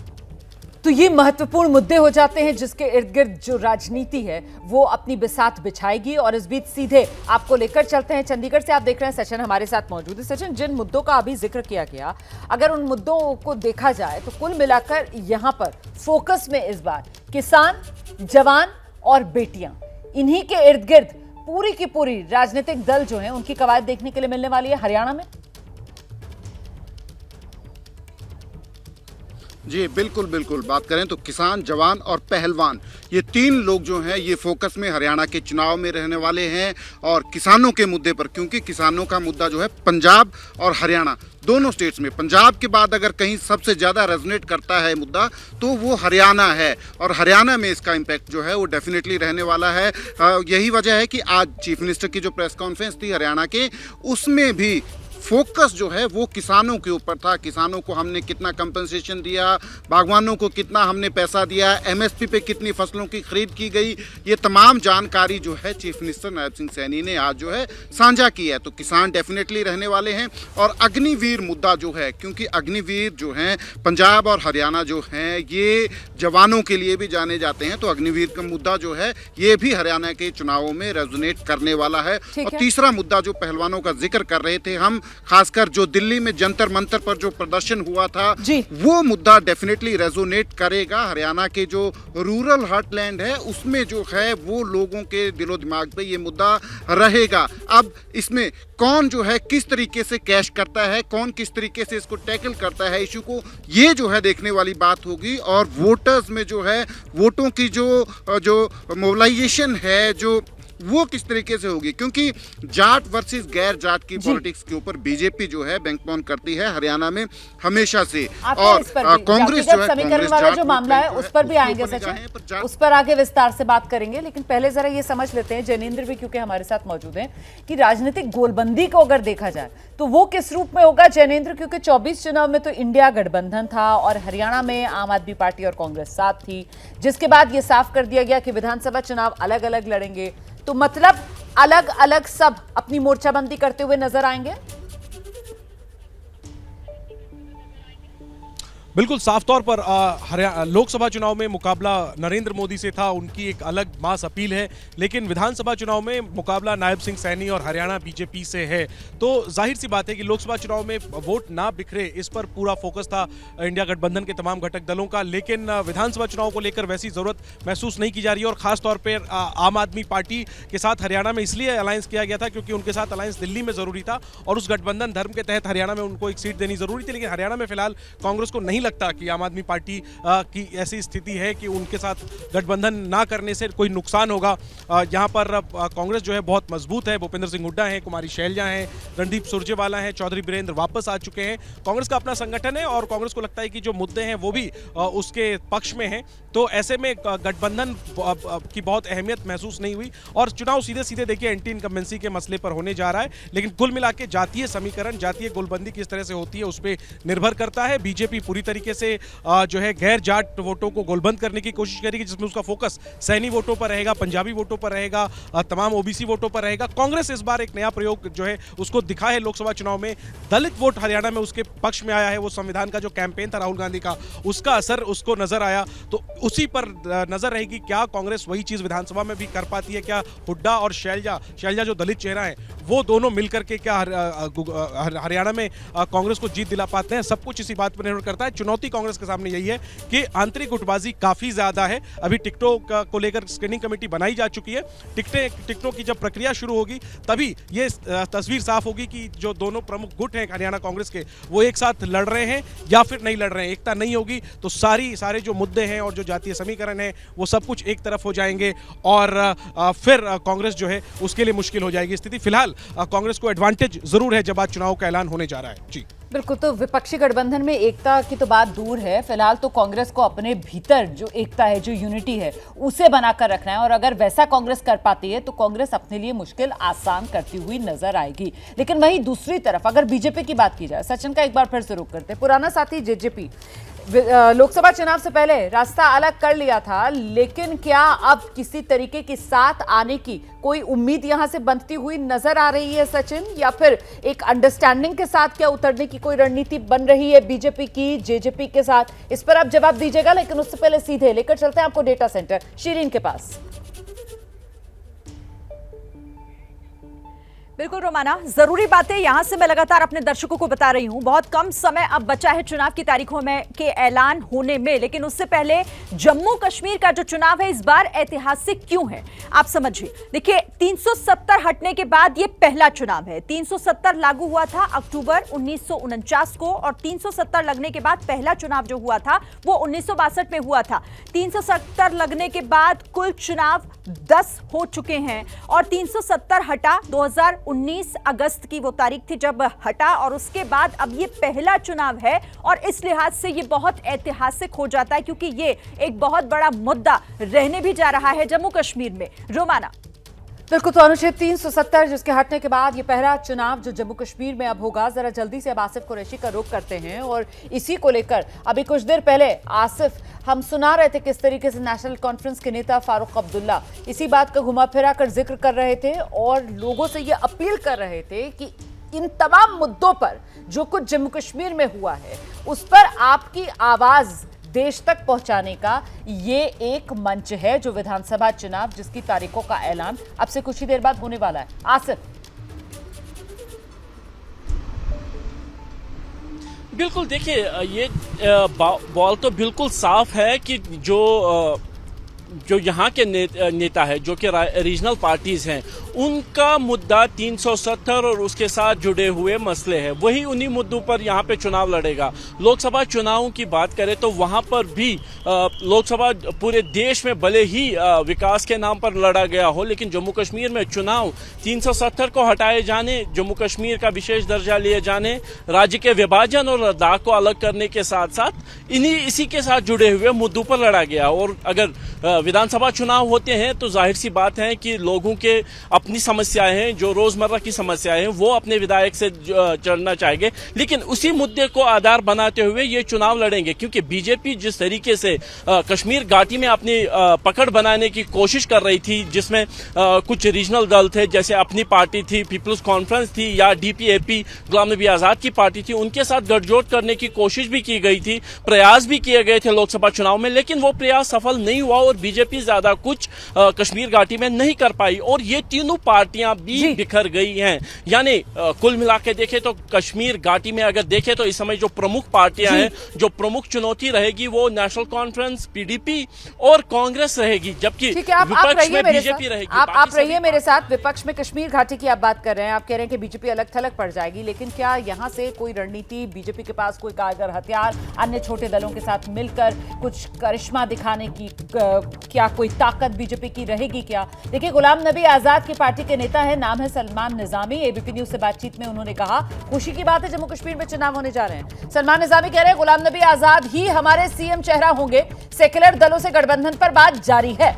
[SPEAKER 1] तो ये महत्वपूर्ण मुद्दे हो जाते हैं जिसके इर्द गिर्द जो राजनीति है वो अपनी बिसात बिछाएगी। और इस बीच सीधे आपको लेकर चलते हैं चंडीगढ़ से। आप देख रहे हैं सचिन हमारे साथ मौजूद है। सचिन, जिन मुद्दों का अभी जिक्र किया गया, अगर उन मुद्दों को देखा जाए तो कुल मिलाकर यहां पर फोकस में इस बार किसान, जवान और बेटियां, इन्हीं के इर्द गिर्द पूरी की पूरी राजनीतिक दल जो है उनकी कवायद देखने के लिए मिलने वाली है हरियाणा में।
[SPEAKER 9] जी बिल्कुल बिल्कुल, बात करें तो किसान, जवान और पहलवान, ये तीन लोग जो हैं ये फोकस में हरियाणा के चुनाव में रहने वाले हैं। और किसानों के मुद्दे पर, क्योंकि किसानों का मुद्दा जो है पंजाब और हरियाणा दोनों स्टेट्स में, पंजाब के बाद अगर कहीं सबसे ज़्यादा रेजोनेट करता है मुद्दा तो वो हरियाणा है। और हरियाणा में इसका इम्पैक्ट जो है वो डेफिनेटली रहने वाला है। यही वजह है कि आज चीफ मिनिस्टर की जो प्रेस कॉन्फ्रेंस थी हरियाणा के, उसमें भी फोकस जो है वो किसानों के ऊपर था। किसानों को हमने कितना कंपनसेशन दिया, बागवानों को कितना हमने पैसा दिया, एमएसपी पे कितनी फसलों की खरीद की गई, ये तमाम जानकारी जो है चीफ मिनिस्टर नायब सिंह सैनी ने आज जो है साझा की है। तो किसान डेफिनेटली रहने वाले हैं। और अग्निवीर मुद्दा जो है, क्योंकि अग्निवीर जो हैं पंजाब और हरियाणा जो हैं ये जवानों के लिए भी जाने जाते हैं, तो अग्निवीर का मुद्दा जो है ये भी हरियाणा के चुनावों में रेजोनेट करने वाला है। और तीसरा मुद्दा जो पहलवानों का जिक्र कर रहे थे हम, खासकर जो दिल्ली में जंतर मंतर पर जो प्रदर्शन हुआ था, वो मुद्दा डेफिनेटली रेजोनेट करेगा। हरियाणा के जो रूरल हार्टलैंड है उसमें जो है वो लोगों के दिलो दिमाग पे ये मुद्दा रहेगा। अब इसमें कौन जो है किस तरीके से कैश करता है, कौन किस तरीके से इसको टैकल करता है इशू को, ये जो है देखने वाली बात होगी। और वोटर्स में जो है वोटों की जो मोबिलाइजेशन है जो वो किस तरीके से होगी, क्योंकि जाट वर्सेस गैर जाट की पॉलिटिक्स के ऊपर बीजेपी जो है बैंकबॉन करती है हरियाणा में हमेशा से। और कांग्रेस जो है,
[SPEAKER 1] समीकरण वाला जो मामला है उस पर भी आएंगे सचिन, उस पर आगे विस्तार से बात करेंगे। लेकिन पहले जरा ये समझ लेते हैं, जैनेंद्र भी क्योंकि हमारे साथ मौजूद हैं, कि राजनीतिक गोलबंदी को अगर देखा जाए तो वो किस रूप में होगा जैनेंद्र, क्योंकि 24 चुनाव में तो इंडिया गठबंधन था और हरियाणा में आम आदमी पार्टी और कांग्रेस साथ थी, जिसके बाद ये साफ कर दिया गया कि विधानसभा चुनाव अलग अलग लड़ेंगे। तो मतलब अलग अलग सब अपनी मोर्चाबंदी करते हुए नजर आएंगे।
[SPEAKER 10] बिल्कुल साफ तौर पर लोकसभा चुनाव में मुकाबला नरेंद्र मोदी से था, उनकी एक अलग मास अपील है। लेकिन विधानसभा चुनाव में मुकाबला नायब सिंह सैनी और हरियाणा बीजेपी से है। तो जाहिर सी बात है कि लोकसभा चुनाव में वोट ना बिखरे, इस पर पूरा फोकस था इंडिया गठबंधन के तमाम घटक दलों का। लेकिन विधानसभा चुनाव को लेकर वैसी जरूरत महसूस नहीं की जा रही है। और खासतौर पर आम आदमी पार्टी के साथ हरियाणा में इसलिए अलायंस किया गया था क्योंकि उनके साथ अलायंस दिल्ली में जरूरी था और उस गठबंधन धर्म के तहत हरियाणा में उनको एक सीट देनी जरूरी थी। लेकिन हरियाणा में फिलहाल कांग्रेस को नहीं लगता कि आम आदमी पार्टी की ऐसी स्थिति है कि उनके साथ गठबंधन ना करने से कोई नुकसान होगा। यहां पर कांग्रेस जो है बहुत मजबूत है। भूपेंद्र सिंह हुड्डा हैं, कुमारी शैलजा हैं, रणदीप सुरजेवाला हैं, चौधरी बीरेंद्र वापस आ चुके हैं। कांग्रेस का अपना संगठन है और कांग्रेस को लगता है कि जो मुद्दे हैं वो भी उसके पक्ष में हैं। तो ऐसे में गठबंधन की बहुत अहमियत महसूस नहीं हुई और चुनाव सीधे सीधे देखिए एंटी इनकम्बेंसी के मसले पर होने जा रहा है। लेकिन कुल मिला के जातीय समीकरण, जातीय गोलबंदी किस तरह से होती है उस पर निर्भर करता है। बीजेपी पूरी तरीके से जो है गैर जाट वोटों को गोलबंद करने की कोशिश करेगी, जिसमें उसका फोकस सैनी वोटों पर रहेगा, पंजाबी वोटों पर रहेगा, तमाम ओबीसी वोटों पर रहेगा। कांग्रेस इस बार एक नया प्रयोग जो है उसको दिखा है लोकसभा चुनाव में। दलित वोट हरियाणा में उसके पक्ष में आया है। वो संविधान का जो कैंपेन था राहुल गांधी का, उसका असर उसको नजर आया। तो उसी पर नजर रहेगी क्या कांग्रेस वही चीज विधानसभा में भी कर पाती है। क्या हुड्डा और शैलजा जो दलित चेहरा है वो दोनों मिलकर के क्या हरियाणा में कांग्रेस को जीत दिला पाते हैं। सब कुछ इसी बात पर निर्भर करता है। चुनौती कांग्रेस के सामने यही है कि आंतरिक गुटबाजी काफी ज्यादा है। अभी टिकटों को लेकर स्क्रीनिंग कमेटी बनाई जा चुकी है। टिकटों की जब प्रक्रिया शुरू होगी तभी ये तस्वीर साफ होगी कि जो दोनों प्रमुख गुट हैं हरियाणा कांग्रेस के, वो एक साथ लड़ रहे हैं या फिर नहीं लड़ रहे हैं। एकता नहीं होगी तो सारे जो मुद्दे हैं और जो जातीय समीकरण है वो सब कुछ एक तरफ हो जाएंगे और फिर कांग्रेस जो है उसके लिए मुश्किल हो जाएगी स्थिति। फिलहाल कांग्रेस को एडवांटेज जरूर है जब आज चुनाव का ऐलान होने जा रहा है। जी
[SPEAKER 1] बिल्कुल, तो विपक्षी गठबंधन में एकता की तो बात दूर है, फिलहाल तो कांग्रेस को अपने भीतर जो एकता है, जो यूनिटी है, उसे बनाकर रखना है और अगर वैसा कांग्रेस कर पाती है तो कांग्रेस अपने लिए मुश्किल आसान करती हुई नजर आएगी। लेकिन वहीं दूसरी तरफ अगर बीजेपी की बात की जाए, सचिन का एक बार फिर से रुख करते हैं। पुराना साथी जेजेपी लोकसभा चुनाव से पहले रास्ता अलग कर लिया था, लेकिन क्या अब किसी तरीके के साथ आने की कोई उम्मीद यहां से बनती हुई नजर आ रही है सचिन, या फिर एक अंडरस्टैंडिंग के साथ क्या उतरने की कोई रणनीति बन रही है बीजेपी की जेजेपी के साथ? इस पर आप जवाब दीजिएगा, लेकिन उससे पहले सीधे लेकर चलते हैं आपको डेटा सेंटर शीरीन के पास।
[SPEAKER 3] बिल्कुल रोमाना, जरूरी बातें यहां से मैं लगातार अपने दर्शकों को बता रही हूं। बहुत कम समय अब बचा है चुनाव की तारीखों में के ऐलान होने में, लेकिन उससे पहले जम्मू कश्मीर का जो चुनाव है इस बार ऐतिहासिक क्यों है आप समझिए। देखिए, 370 हटने के बाद ये पहला चुनाव है। 370 लागू हुआ था अक्टूबर 1949 को और 370 लगने के बाद पहला चुनाव जो हुआ था वो 1962 में हुआ था। 370 लगने के बाद कुल चुनाव 10 हो चुके हैं और 370 हटा 2019 अगस्त की वो तारीख थी जब हटा, और उसके बाद अब ये पहला चुनाव है और इस लिहाज से ये बहुत ऐतिहासिक हो जाता है क्योंकि ये एक बहुत बड़ा मुद्दा रहने भी जा रहा है जम्मू कश्मीर में। रोमाना,
[SPEAKER 1] बिल्कुल, तो अनुच्छेद 370 जिसके हटने के बाद ये पहला चुनाव जो जम्मू कश्मीर में अब होगा। जरा जल्दी से अब आसिफ कुरैशी का रुख करते हैं और इसी को लेकर अभी कुछ देर पहले आसिफ हम सुना रहे थे किस तरीके से नेशनल कॉन्फ्रेंस के नेता फारूक अब्दुल्ला इसी बात का घुमा फिरा कर जिक्र कर रहे थे और लोगों से ये अपील कर रहे थे कि इन तमाम मुद्दों पर जो कुछ जम्मू कश्मीर में हुआ है उस पर आपकी आवाज देश तक पहुंचाने का ये एक मंच है जो विधानसभा चुनाव जिसकी तारीखों का ऐलान अब से कुछ ही देर बाद होने वाला है। आसिफ,
[SPEAKER 4] बिल्कुल, देखिए ये बॉल तो बिल्कुल साफ है कि जो यहाँ के नेता है, जो कि रीजनल पार्टीज हैं, उनका मुद्दा 370 और उसके साथ जुड़े हुए मसले हैं। वही उन्हीं मुद्दों पर यहाँ पे चुनाव लड़ेगा। लोकसभा चुनावों की बात करें तो वहाँ पर भी लोकसभा पूरे देश में भले ही विकास के नाम पर लड़ा गया हो, लेकिन जम्मू कश्मीर में चुनाव 370 को हटाए जाने, जम्मू कश्मीर का विशेष दर्जा लिए जाने, राज्य के विभाजन और लद्दाख को अलग करने के साथ साथ इसी के साथ जुड़े हुए मुद्दों पर लड़ा गया। और अगर विधानसभा चुनाव होते हैं तो जाहिर सी बात है कि लोगों के अपनी समस्याएं हैं, जो रोजमर्रा की समस्याएं हैं, वो अपने विधायक से चलना चाहेंगे, लेकिन उसी मुद्दे को आधार बनाते हुए ये चुनाव लड़ेंगे। क्योंकि बीजेपी जिस तरीके से कश्मीर घाटी में अपनी पकड़ बनाने की कोशिश कर रही थी, जिसमें कुछ रीजनल दल थे, जैसे अपनी पार्टी थी, पीपल्स कॉन्फ्रेंस थी, या डीपीएपी गुलाम नबी आजाद की पार्टी थी, उनके साथ गठजोड़ करने की कोशिश भी की गई थी, प्रयास भी किए गए थे लोकसभा चुनाव में, लेकिन वो प्रयास सफल नहीं हुआ और बीजेपी ज्यादा कुछ कश्मीर घाटी में नहीं कर पाई और ये तीनों पार्टियां भी बिखर गई हैं। यानी कुल मिला के देखें तो कश्मीर घाटी में अगर देखें तो इस समय जो प्रमुख पार्टियां हैं, जो प्रमुख चुनौती रहेगी वो नेशनल कॉन्फ्रेंस, पीडीपी और कांग्रेस रहेगी, जबकि विपक्ष में बीजेपी रहेगी।
[SPEAKER 1] आप रहिए मेरे साथ। विपक्ष में कश्मीर घाटी की आप बात कर रहे हैं, आप कह रहे हैं कि बीजेपी अलग थलग पड़ जाएगी, लेकिन क्या यहां से कोई रणनीति, बीजेपी के पास कोई कारगर हथियार, अन्य छोटे दलों के साथ मिलकर कुछ करिश्मा दिखाने की क्या कोई ताकत बीजेपी की रहेगी क्या? देखिए, गुलाम नबी आजाद की पार्टी के नेता है, नाम है सलमान निजामी। एबीपी न्यूज से बातचीत में उन्होंने कहा खुशी की बात है जम्मू कश्मीर में चुनाव होने जा रहे हैं। सलमान निजामी कह रहे हैं गुलाम नबी आजाद ही हमारे सीएम चेहरा होंगे, सेक्युलर दलों से गठबंधन पर बात जारी है।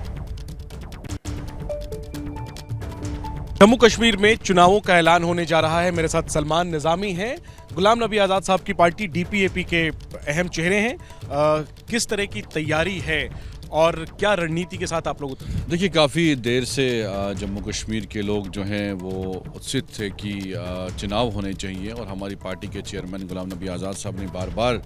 [SPEAKER 10] जम्मू कश्मीर में चुनावों का ऐलान होने जा रहा है। मेरे साथ सलमान निजामी हैं, गुलाम नबी आजाद साहब की पार्टी डीपीएपी के अहम चेहरे हैं। किस तरह की तैयारी है और क्या रणनीति के साथ आप लोग?
[SPEAKER 11] देखिए, काफ़ी देर से जम्मू कश्मीर के लोग जो हैं वो उत्सुक थे कि चुनाव होने चाहिए और हमारी पार्टी के चेयरमैन गुलाम नबी आज़ाद साहब ने बार बार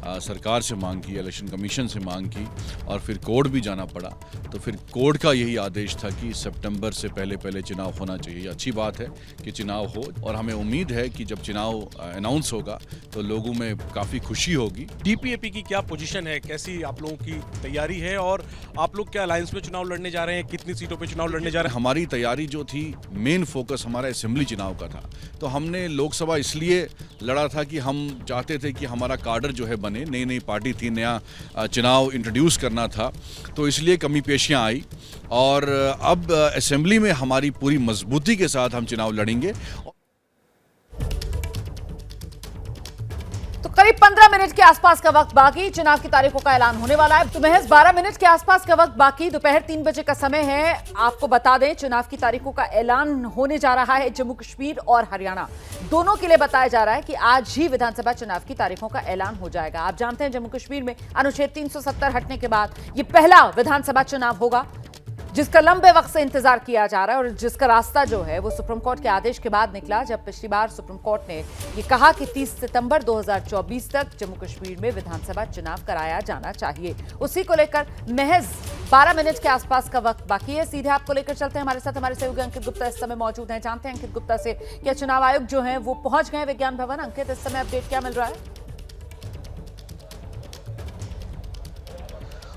[SPEAKER 11] सरकार से मांग की, इलेक्शन कमीशन से मांग की और फिर कोर्ट भी जाना पड़ा। तो फिर कोर्ट का यही आदेश था कि सितंबर से पहले चुनाव होना चाहिए। अच्छी बात है कि चुनाव हो और हमें उम्मीद है कि जब चुनाव अनाउंस होगा तो लोगों में काफ़ी खुशी होगी।
[SPEAKER 10] डीपीएपी की क्या पोजीशन है, कैसी आप लोगों की तैयारी है और आप लोग क्या अलायंस में चुनाव लड़ने जा रहे हैं, कितनी सीटों पे चुनाव लड़ने जा रहे हैं?
[SPEAKER 11] हमारी तैयारी जो थी, मेन फोकस हमारा असेंबली चुनाव का था। तो हमने लोकसभा इसलिए लड़ा था कि हम चाहते थे कि हमारा कार्डर जो है बने, नई पार्टी थी, नया चुनाव इंट्रोड्यूस करना था, तो इसलिए कमी पेशियां आई और अब असेंबली में हमारी पूरी मजबूती के साथ हम चुनाव लड़ेंगे।
[SPEAKER 1] तो करीब 15 मिनट के आसपास का वक्त बाकी, चुनाव की तारीखों का ऐलान होने वाला है। तो महज 12 मिनट के आसपास का वक्त बाकी, दोपहर 3 बजे का समय है। आपको बता दें, चुनाव की तारीखों का ऐलान होने जा रहा है। जम्मू कश्मीर और हरियाणा दोनों के लिए बताया जा रहा है कि आज ही विधानसभा चुनाव की तारीखों का ऐलान हो जाएगा। आप जानते हैं, जम्मू कश्मीर में अनुच्छेद 370 हटने के बाद ये पहला विधानसभा चुनाव होगा जिसका लंबे वक्त से इंतजार किया जा रहा है और जिसका रास्ता जो है वो सुप्रीम कोर्ट के आदेश के बाद निकला, जब पिछली बार सुप्रीम कोर्ट ने ये कहा कि 30 सितंबर 2024 तक जम्मू कश्मीर में विधानसभा चुनाव कराया जाना चाहिए। उसी को लेकर महज 12 मिनट के आसपास का वक्त बाकी है। सीधे आपको लेकर चलते हैं, हमारे साथ हमारे सहयोगी अंकित गुप्ता इस समय मौजूद हैं। जानते हैं अंकित गुप्ता से क्या चुनाव आयोग जो है वो पहुंच गए विज्ञान भवन। अंकित, इस समय अपडेट क्या मिल रहा है?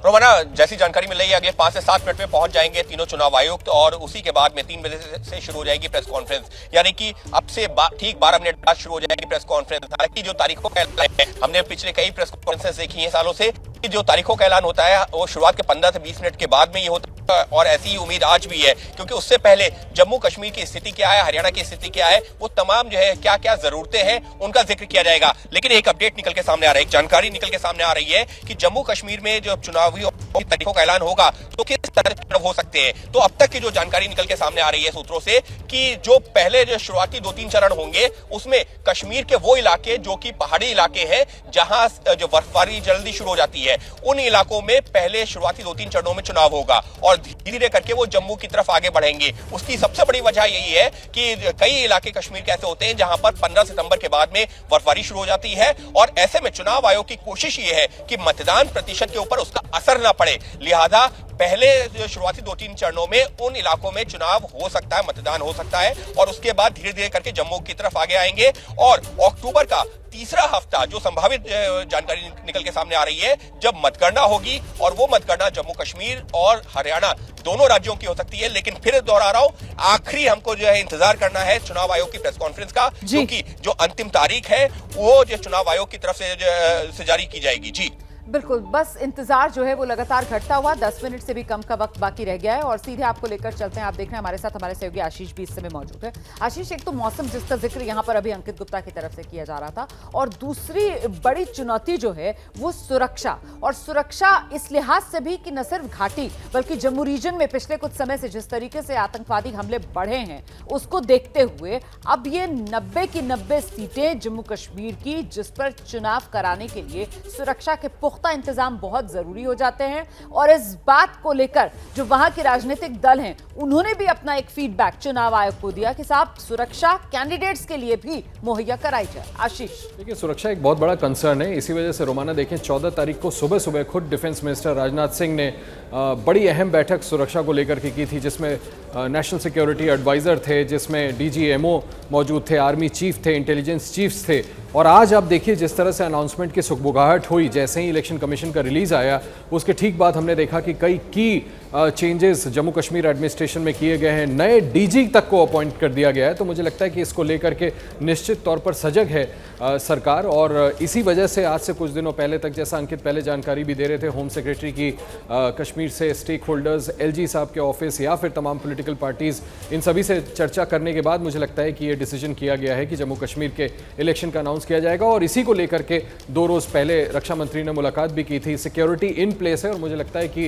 [SPEAKER 2] रोमाना, जैसी जानकारी मिल रही है, अगले 5 से 7 मिनट में पहुंच जाएंगे तीनों चुनाव आयुक्त और उसी के बाद में 3 बजे से शुरू हो जाएगी प्रेस कॉन्फ्रेंस। यानी कि अब से ठीक 12 मिनट बाद शुरू हो जाएगी प्रेस कॉन्फ्रेंस। हालांकि जो तारीखों का ऐलान है, हमने पिछले कई प्रेस कॉन्फ्रेंस देखी है सालों से, कि जो तारीखों का ऐलान होता है वो शुरुआत के 15 से 20 मिनट के बाद में ये होता है और ऐसी ही उम्मीद आज भी है, क्योंकि उससे पहले जम्मू कश्मीर की स्थिति क्या है, हरियाणा की स्थिति क्या है, वो तमाम जो है क्या क्या जरूरतें हैं उनका जिक्र किया जाएगा। लेकिन एक अपडेट निकल के सामने आ रहा है, एक जानकारी निकल के सामने आ रही है कि जम्मू कश्मीर में जो चुनावी तारीखों का ऐलान होगा तो किस तरह से चुनाव हो सकते हैं। तो अब तक की जो जानकारी निकल के सामने आ रही है सूत्रों से, कि जो पहले जो शुरुआती 2-3 चरण होंगे उसमें कश्मीर के वो इलाके जो कि पहाड़ी इलाके हैं, जहां जो बर्फबारी जल्दी शुरू हो जाती है, उन इलाकों में पहले शुरुआती 2-3 चरणों में चुनाव होगा और धीरे धीरे करके वो जम्मू की तरफ आगे बढ़ेंगे। उसकी सबसे बड़ी वजह यही है कि कई इलाके कश्मीर के ऐसे होते हैं जहां पर 15 सितंबर के बाद में बर्फबारी शुरू हो जाती है और ऐसे में चुनाव आयोग की कोशिश ये है कि मतदान प्रतिशत के ऊपर उसका असर ना पड़े। लिहाजा पहले जो शुरुआती 2-3 चरणों में उन इलाकों में चुनाव हो सकता है, मतदान हो सकता है और उसके बाद धीरे धीरे करके जम्मू की तरफ आगे आएंगे और अक्टूबर का तीसरा हफ्ता जो संभावित जानकारी निकल के सामने आ रही है, जब मतगणना होगी और वो मतगणना जम्मू कश्मीर और हरियाणा दोनों राज्यों की हो सकती है। लेकिन फिर दोहरा रहा हूं, आखिरी हमको जो है इंतजार करना है चुनाव आयोग की प्रेस कॉन्फ्रेंस का, क्योंकि जो अंतिम तारीख है वो जो चुनाव आयोग की तरफ से जारी की जाएगी। जी
[SPEAKER 1] बिल्कुल, बस इंतजार जो है वो लगातार घटता हुआ, 10 मिनट से भी कम का वक्त बाकी रह गया है और सीधे आपको लेकर चलते हैं। आप देख रहे हैं हमारे साथ हमारे सहयोगी आशीष भी इस समय मौजूद है। आशीष, एक तो मौसम जिसका जिक्र यहाँ पर अभी अंकित गुप्ता की तरफ से किया जा रहा था और दूसरी बड़ी चुनौती जो है वो सुरक्षा, और सुरक्षा इस लिहाज से भी कि न सिर्फ घाटी बल्कि जम्मू रीजन में पिछले कुछ समय से जिस तरीके से आतंकवादी हमले बढ़े हैं उसको देखते हुए अब ये 90 की 90 सीटें जम्मू कश्मीर की, जिस पर चुनाव कराने के लिए सुरक्षा के पुख्ता इंतजाम बहुत जरूरी हो जाते हैं। और इस बात को लेकर जो वहां के राजनीतिक दल हैं उन्होंने भी अपना एक फीडबैक चुनाव आयोग को दिया कि साहब सुरक्षा कैंडिडेट्स के लिए भी मुहैया कराई जाए। आशीष, देखिए,
[SPEAKER 7] सुरक्षा एक बहुत बड़ा कंसर्न है। इसी वजह से रोमाना देखें, 14 तारीख को सुबह सुबह खुद डिफेंस मिनिस्टर राजनाथ सिंह ने बड़ी अहम बैठक सुरक्षा को लेकर के की थी, जिसमें नेशनल सिक्योरिटी एडवाइजर थे, जिसमें DGMO मौजूद थे, आर्मी चीफ थे, इंटेलिजेंस चीफ्स थे। और आज आप देखिए जिस तरह से अनाउंसमेंट की सुगबुगाहट हुई जैसे ही इलेक्शन कमीशन का रिलीज आया, उसके ठीक बाद हमने देखा कि कई की चेंजेस जम्मू कश्मीर एडमिनिस्ट्रेशन में किए गए हैं, नए DG तक को अपॉइंट कर दिया गया है। तो मुझे लगता है कि इसको लेकर के निश्चित तौर पर सजग है सरकार। और इसी वजह से आज से कुछ दिनों पहले तक, जैसा अंकित पहले जानकारी भी दे रहे थे, होम सेक्रेटरी की कश्मीर से स्टेक होल्डर्स, LG साहब के ऑफिस या फिर तमाम पॉलिटिकल पार्टीज, इन सभी से चर्चा करने के बाद मुझे लगता है कि ये डिसीजन किया गया है कि जम्मू कश्मीर के इलेक्शन का अनाउंस किया जाएगा। और इसी को लेकर के 2 रोज पहले रक्षा मंत्री ने मुलाकात भी की थी। सिक्योरिटी इन प्लेस है और मुझे लगता है कि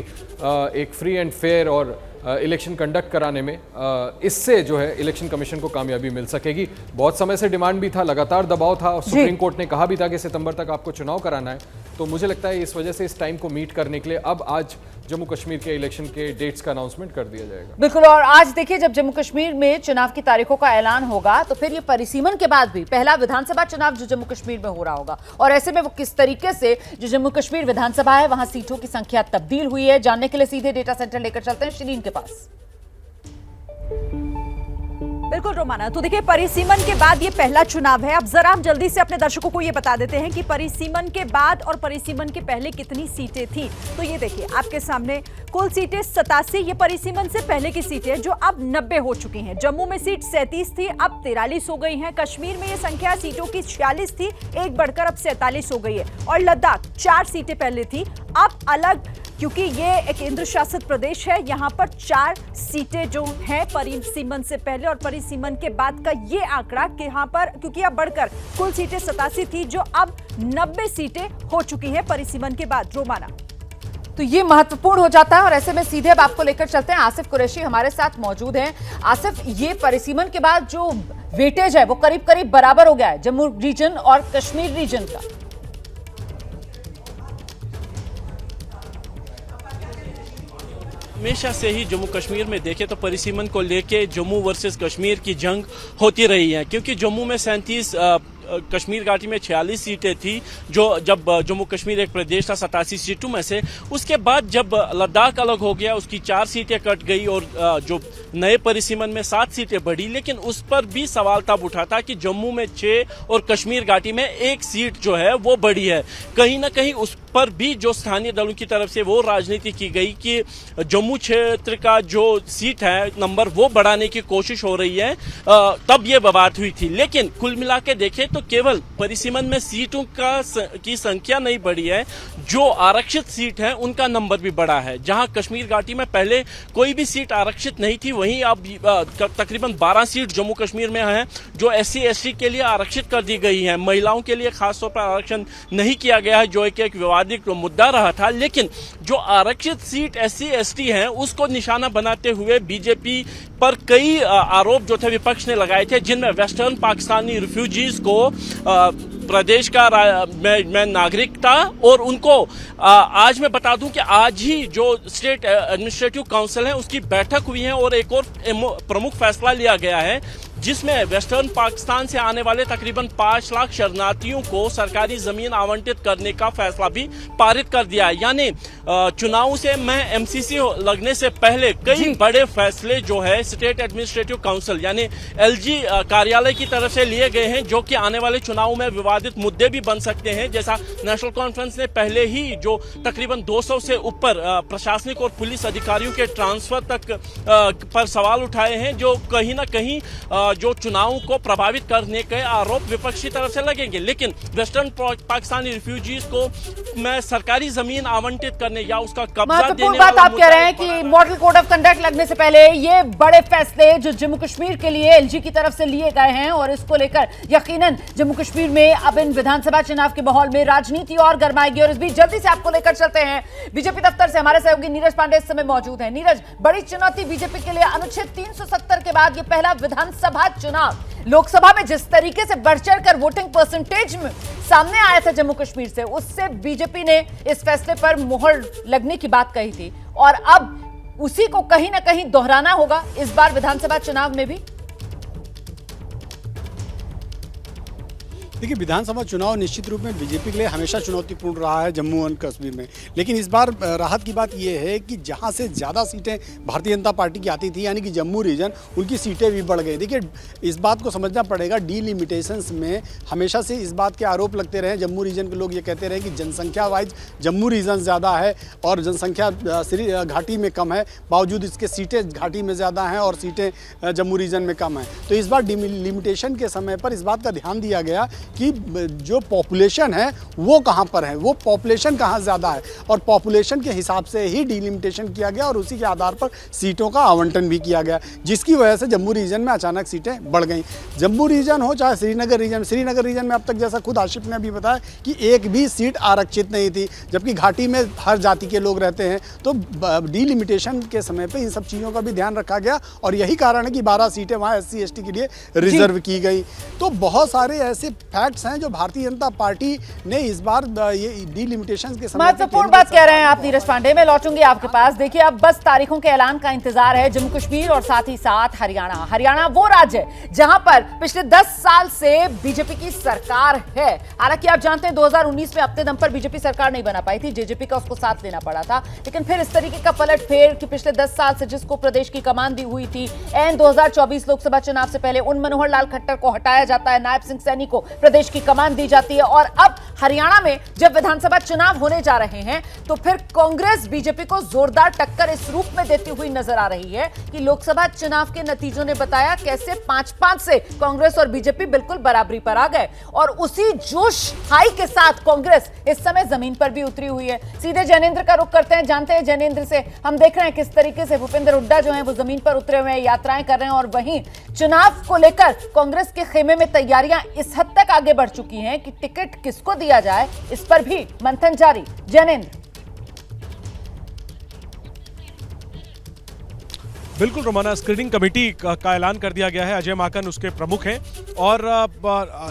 [SPEAKER 7] एक फ्री एंड फेयर और इलेक्शन कंडक्ट कराने में इससे जो है इलेक्शन कमीशन को कामयाबी मिल सकेगी। बहुत समय से डिमांड भी था, लगातार दबाव था और सुप्रीम कोर्ट ने कहा भी था कि सितंबर तक आपको चुनाव कराना है। तो मुझे लगता है इस वजह से इस टाइम को मीट करने के लिए अब आज जम्मू कश्मीर के इलेक्शन के डेट्स का अनाउंसमेंट कर दिया जाएगा।
[SPEAKER 1] बिल्कुल, और आज देखिए जब जम्मू कश्मीर में चुनाव की तारीखों का ऐलान होगा तो फिर ये परिसीमन के बाद भी पहला विधानसभा चुनाव जो जम्मू कश्मीर में हो रहा होगा, और ऐसे में वो किस तरीके से जो जम्मू कश्मीर विधानसभा है वहां सीटों की संख्या तब्दील हुई है, जानने के लिए सीधे डेटा सेंटर लेकर चलते हैं शिरीन के पास।
[SPEAKER 3] बिल्कुल रोमाना, तो देखिए परिसीमन के बाद ये पहला चुनाव है। अब जरा हम जल्दी से अपने दर्शकों को ये बता देते हैं कि परिसीमन के बाद और परिसीमन के पहले कितनी सीटें थी। तो ये देखिए आपके सामने कुल सीटें 87, ये परिसीमन से पहले की सीटें जो अब 90 हो चुकी हैं। जम्मू में सीट 37 थी, अब 43 हो गई हैं। कश्मीर में ये संख्या सीटों की 46 थी, एक बढ़कर अब 47 हो गई है। और लद्दाख 4 सीटें पहले थी, अब अलग, क्योंकि ये एक केंद्र शासित प्रदेश है, यहाँ पर 4 सीटें जो हैं परिसीमन से पहले और परिसीमन के बाद का ये आंकड़ा कि यहाँ पर, क्योंकि अब बढ़कर कुल सीटें 87 थी जो अब 90 सीटें हो चुकी हैं परिसीमन के बाद। रोमाना,
[SPEAKER 1] तो ये महत्वपूर्ण हो जाता है और ऐसे में सीधे अब आपको लेकर चलते हैं। आसिफ कुरैशी हमारे साथ मौजूद हैं। आसिफ, ये परिसीमन के बाद जो वेटेज है वो करीब करीब बराबर हो गया है जम्मू रीजन और कश्मीर रीजन का।
[SPEAKER 4] हमेशा से ही जम्मू कश्मीर में देखें तो परिसीमन को लेके जम्मू वर्सेस कश्मीर की जंग होती रही है, क्योंकि जम्मू में 37, कश्मीर घाटी में 46 सीटें थी जो जब जम्मू कश्मीर एक प्रदेश था 87 सीटों में से। उसके बाद जब लद्दाख अलग हो गया उसकी 4 सीटें कट गई और जो नए परिसीमन में 7 सीटें बढ़ी, लेकिन उस पर भी सवाल तब उठा था कि जम्मू में 6 और कश्मीर घाटी में 1 सीट जो है वो बढ़ी है। कहीं ना कहीं उस पर भी जो स्थानीय दलों की तरफ से वो राजनीति की गई कि जम्मू क्षेत्र का जो सीट है नंबर वो बढ़ाने की कोशिश हो रही है, तब ये बात हुई थी। लेकिन कुल मिला के देखें तो केवल परिसीमन में सीटों की संख्या नहीं बढ़ी है, जो आरक्षित सीट है उनका नंबर भी बढ़ा है। जहां कश्मीर घाटी में पहले कोई भी सीट आरक्षित नहीं थी, वहीं अब तकरीबन 12 सीट जम्मू कश्मीर में है जो SC ST के लिए आरक्षित कर दी गई है। महिलाओं के लिए खासतौर पर आरक्षण नहीं किया गया है, जो एक विवादित मुद्दा रहा था। लेकिन जो आरक्षित सीट SC ST है उसको निशाना बनाते हुए बीजेपी पर कई आरोप जो थे विपक्ष ने लगाए थे, जिनमें वेस्टर्न पाकिस्तानी रिफ्यूजीज को प्रदेश का मैं नागरिक था। और उनको आज मैं बता दूं कि आज ही जो स्टेट एडमिनिस्ट्रेटिव काउंसिल है उसकी बैठक हुई है और एक और प्रमुख फैसला लिया गया है जिसमें वेस्टर्न पाकिस्तान से आने वाले तकरीबन 5 लाख शरणार्थियों को सरकारी जमीन आवंटित करने का फैसला भी पारित कर दिया है। यानी चुनाव से मैं MCC लगने से पहले कई बड़े फैसले जो है स्टेट एडमिनिस्ट्रेटिव काउंसिल यानी LG कार्यालय की तरफ से लिए गए हैं, जो कि आने वाले चुनाव में विवादित मुद्दे भी बन सकते हैं। जैसा नेशनल कॉन्फ्रेंस ने पहले ही जो तकरीबन 200 से ऊपर प्रशासनिक और पुलिस अधिकारियों के ट्रांसफर तक पर सवाल उठाए हैं, जो कहीं ना कहीं जो चुनाव को प्रभावित करने के आरोप विपक्ष की तरफ से लगेंगे। लेकिन वेस्टर्न पाकिस्तानी रिफ्यूजीज को मैं सरकारी जमीन आवंटित करने या उसका कब्जा देने
[SPEAKER 1] बात आप कह रहे हैं कि मॉडल कोड ऑफ कंडक्ट लगने से पहले ये बड़े फैसले जो जम्मू कश्मीर के लिए LG की तरफ से लिए गए हैं और इसको लेकर यकीनन जम्मू कश्मीर में अब इन विधानसभा चुनाव के माहौल में राजनीति और गर्माएगी। और इस बीच जल्दी से आपको लेकर चलते हैं बीजेपी दफ्तर से, हमारे सहयोगी नीरज पांडे इस समय मौजूद है। नीरज, बड़ी चुनौती बीजेपी के लिए अनुच्छेद 370 के बाद ये पहला विधानसभा चुनाव, लोकसभा में जिस तरीके से बढ़ चढ़ कर वोटिंग परसेंटेज में सामने आया था जम्मू कश्मीर से, उससे बीजेपी ने इस फैसले पर मोहर लगने की बात कही थी और अब उसी को कहीं ना कहीं दोहराना होगा इस बार विधानसभा चुनाव में भी।
[SPEAKER 8] देखिए, विधानसभा चुनाव निश्चित रूप में बीजेपी के लिए हमेशा चुनौतीपूर्ण रहा है जम्मू एंड कश्मीर में, लेकिन इस बार राहत की बात यह है कि जहां से ज़्यादा सीटें भारतीय जनता पार्टी की आती थी यानी कि जम्मू रीजन, उनकी सीटें भी बढ़ गई। देखिए, इस बात को समझना पड़ेगा, डीलिमिटेशंस में हमेशा से इस बात के आरोप लगते रहे। जम्मू रीजन के लोग ये कहते रहे कि जनसंख्या वाइज जम्मू रीजन ज़्यादा है और जनसंख्या घाटी में कम है, बावजूद इसके सीटें घाटी में ज़्यादा हैं और सीटें जम्मू रीजन में कम हैं। तो इस बार डिलिमिटेशन के समय पर इस बात का ध्यान दिया गया कि जो पॉपुलेशन है वो कहाँ पर है, वो पॉपुलेशन कहाँ ज़्यादा है, और पॉपुलेशन के हिसाब से ही डिलिमिटेशन किया गया और उसी के आधार पर सीटों का आवंटन भी किया गया, जिसकी वजह से जम्मू रीजन में अचानक सीटें बढ़ गई। जम्मू रीजन हो चाहे श्रीनगर रीजन में अब तक जैसा खुद आशिफ ने अभी बताया कि एक भी सीट आरक्षित नहीं थी, जबकि घाटी में हर जाति के लोग रहते हैं। तो डिलिमिटेशन के समय पर इन सब चीज़ों का भी ध्यान रखा गया और यही कारण है कि 12 सीटें वहाँ SC ST के लिए रिजर्व की गई। तो बहुत सारे ऐसे फैक्ट्स हैं जो भारतीय जनता पार्टी ने इस बार ये डिलिमिटेशन के समय
[SPEAKER 1] महत्वपूर्ण बात कह रहे हैं आप नीरज पांडे। मैं लौटूंगी आपके पास। देखिए, अब बस तारीखों के ऐलान का इंतजार है। जम्मू कश्मीर और साथ ही साथ हरियाणा वो राज्य है जहां पर पिछले 10 साल से बीजेपी की सरकार है। हालांकि आप जानते हैं 2019 में अपने दम पर बीजेपी सरकार नहीं बना पाई थी, जेजेपी का उसको साथ देना पड़ा था। लेकिन फिर इस तरीके का पलट फेर कि पिछले 10 साल से जिसको प्रदेश की कमान दी हुई थी, एन 2024 लोकसभा चुनाव से पहले उन मनोहर लाल खट्टर को हटाया जाता है, नायब सिंह सैनी को प्रदेश की कमान दी जाती है। और अब हरियाणा में जब विधानसभा चुनाव होने जा रहे हैं तो फिर कांग्रेस बीजेपी को जोरदार टक्कर इस रूप में देती हुई नजर आ रही है कि लोकसभा चुनाव के नतीजों ने बताया कैसे 5-5 से कांग्रेस और बीजेपी बिल्कुल बराबरी पर आ गए। और उसी जोश हाई के साथ कांग्रेस इस समय जमीन पर भी उतरी हुई है। सीधे जैनेंद्र का रुख करते हैं, जानते हैं जैनेंद्र से। हम देख रहे हैं किस तरीके से भूपेंद्र हुड्डा जो है वो जमीन पर उतरे हुए हैं, यात्राएं कर रहे हैं। और वहीं चुनाव को लेकर कांग्रेस के खेमे में तैयारियां इस हद तक आगे बढ़ चुकी हैं कि टिकट किसको दिया जाए इस पर भी मंथन जारी। जैनेंद्र।
[SPEAKER 10] बिल्कुल रोमाना, स्क्रीनिंग कमेटी का ऐलान कर दिया गया है। अजय माकन उसके प्रमुख हैं। और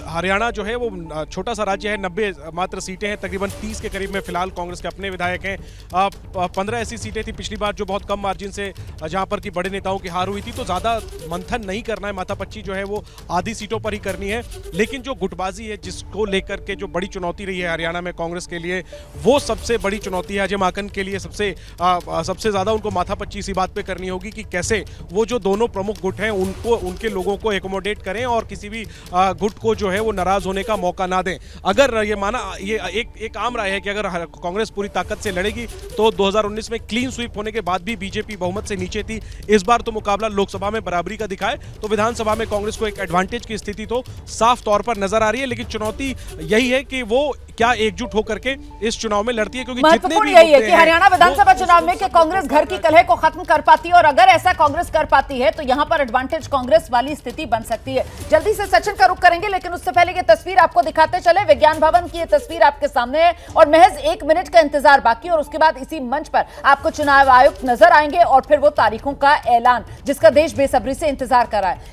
[SPEAKER 10] हरियाणा जो है वो छोटा सा राज्य है, 90 मात्र सीटें हैं, तकरीबन 30 के करीब में फिलहाल कांग्रेस के अपने विधायक हैं। 15 ऐसी सीटें थी पिछली बार जो बहुत कम मार्जिन से जहां पर कि बड़े नेताओं की हार हुई थी, तो ज़्यादा मंथन नहीं करना है, माथापच्ची जो है वो आधी सीटों पर ही करनी है। लेकिन जो गुटबाजी है जिसको लेकर के जो बड़ी चुनौती रही है हरियाणा में कांग्रेस के लिए, वो सबसे बड़ी चुनौती है अजय माकन के लिए। सबसे ज़्यादा उनको माथापच्ची इसी बात पर करनी होगी कि कैसे वो जो दोनों प्रमुख गुट हैं उनको, उनके लोगों को एकोमोडेट करें और किसी भी गुट को जो है वो नाराज होने का मौका ना दें। अगर ये माना, ये एक आम राय है कि अगर कांग्रेस पूरी ताकत से लड़ेगी तो 2019 में क्लीन स्वीप होने के बाद भी बीजेपी बहुमत से नीचे थी। इस बार तो मुकाबला लोकसभा में बराबरी का दिखाए तो विधानसभा में कांग्रेस को एक एडवांटेज की स्थिति तो साफ तौर पर नजर आ रही है। लेकिन चुनौती यही है कि वो क्या एकजुट होकर के इस चुनाव में लड़ती है, क्योंकि जितने भी
[SPEAKER 1] यही है कि हरियाणा विधानसभा चुनाव में कि कांग्रेस घर की कलह को खत्म कर पाती है। और अगर ऐसा कांग्रेस कर पाती है तो यहां पर एडवांटेज कांग्रेस वाली स्थिति बन सकती है। जल्दी से सचिन का रुख करेंगे, लेकिन उससे पहले ये तस्वीर आपको दिखाते चले। विज्ञान भवन की ये तस्वीर आपके सामने है और महज 1 मिनट का इंतजार बाकी, और उसके बाद इसी मंच पर आपको चुनाव आयुक्त नजर आएंगे और फिर वो तारीखों का ऐलान जिसका देश बेसब्री से इंतजार कर रहा है।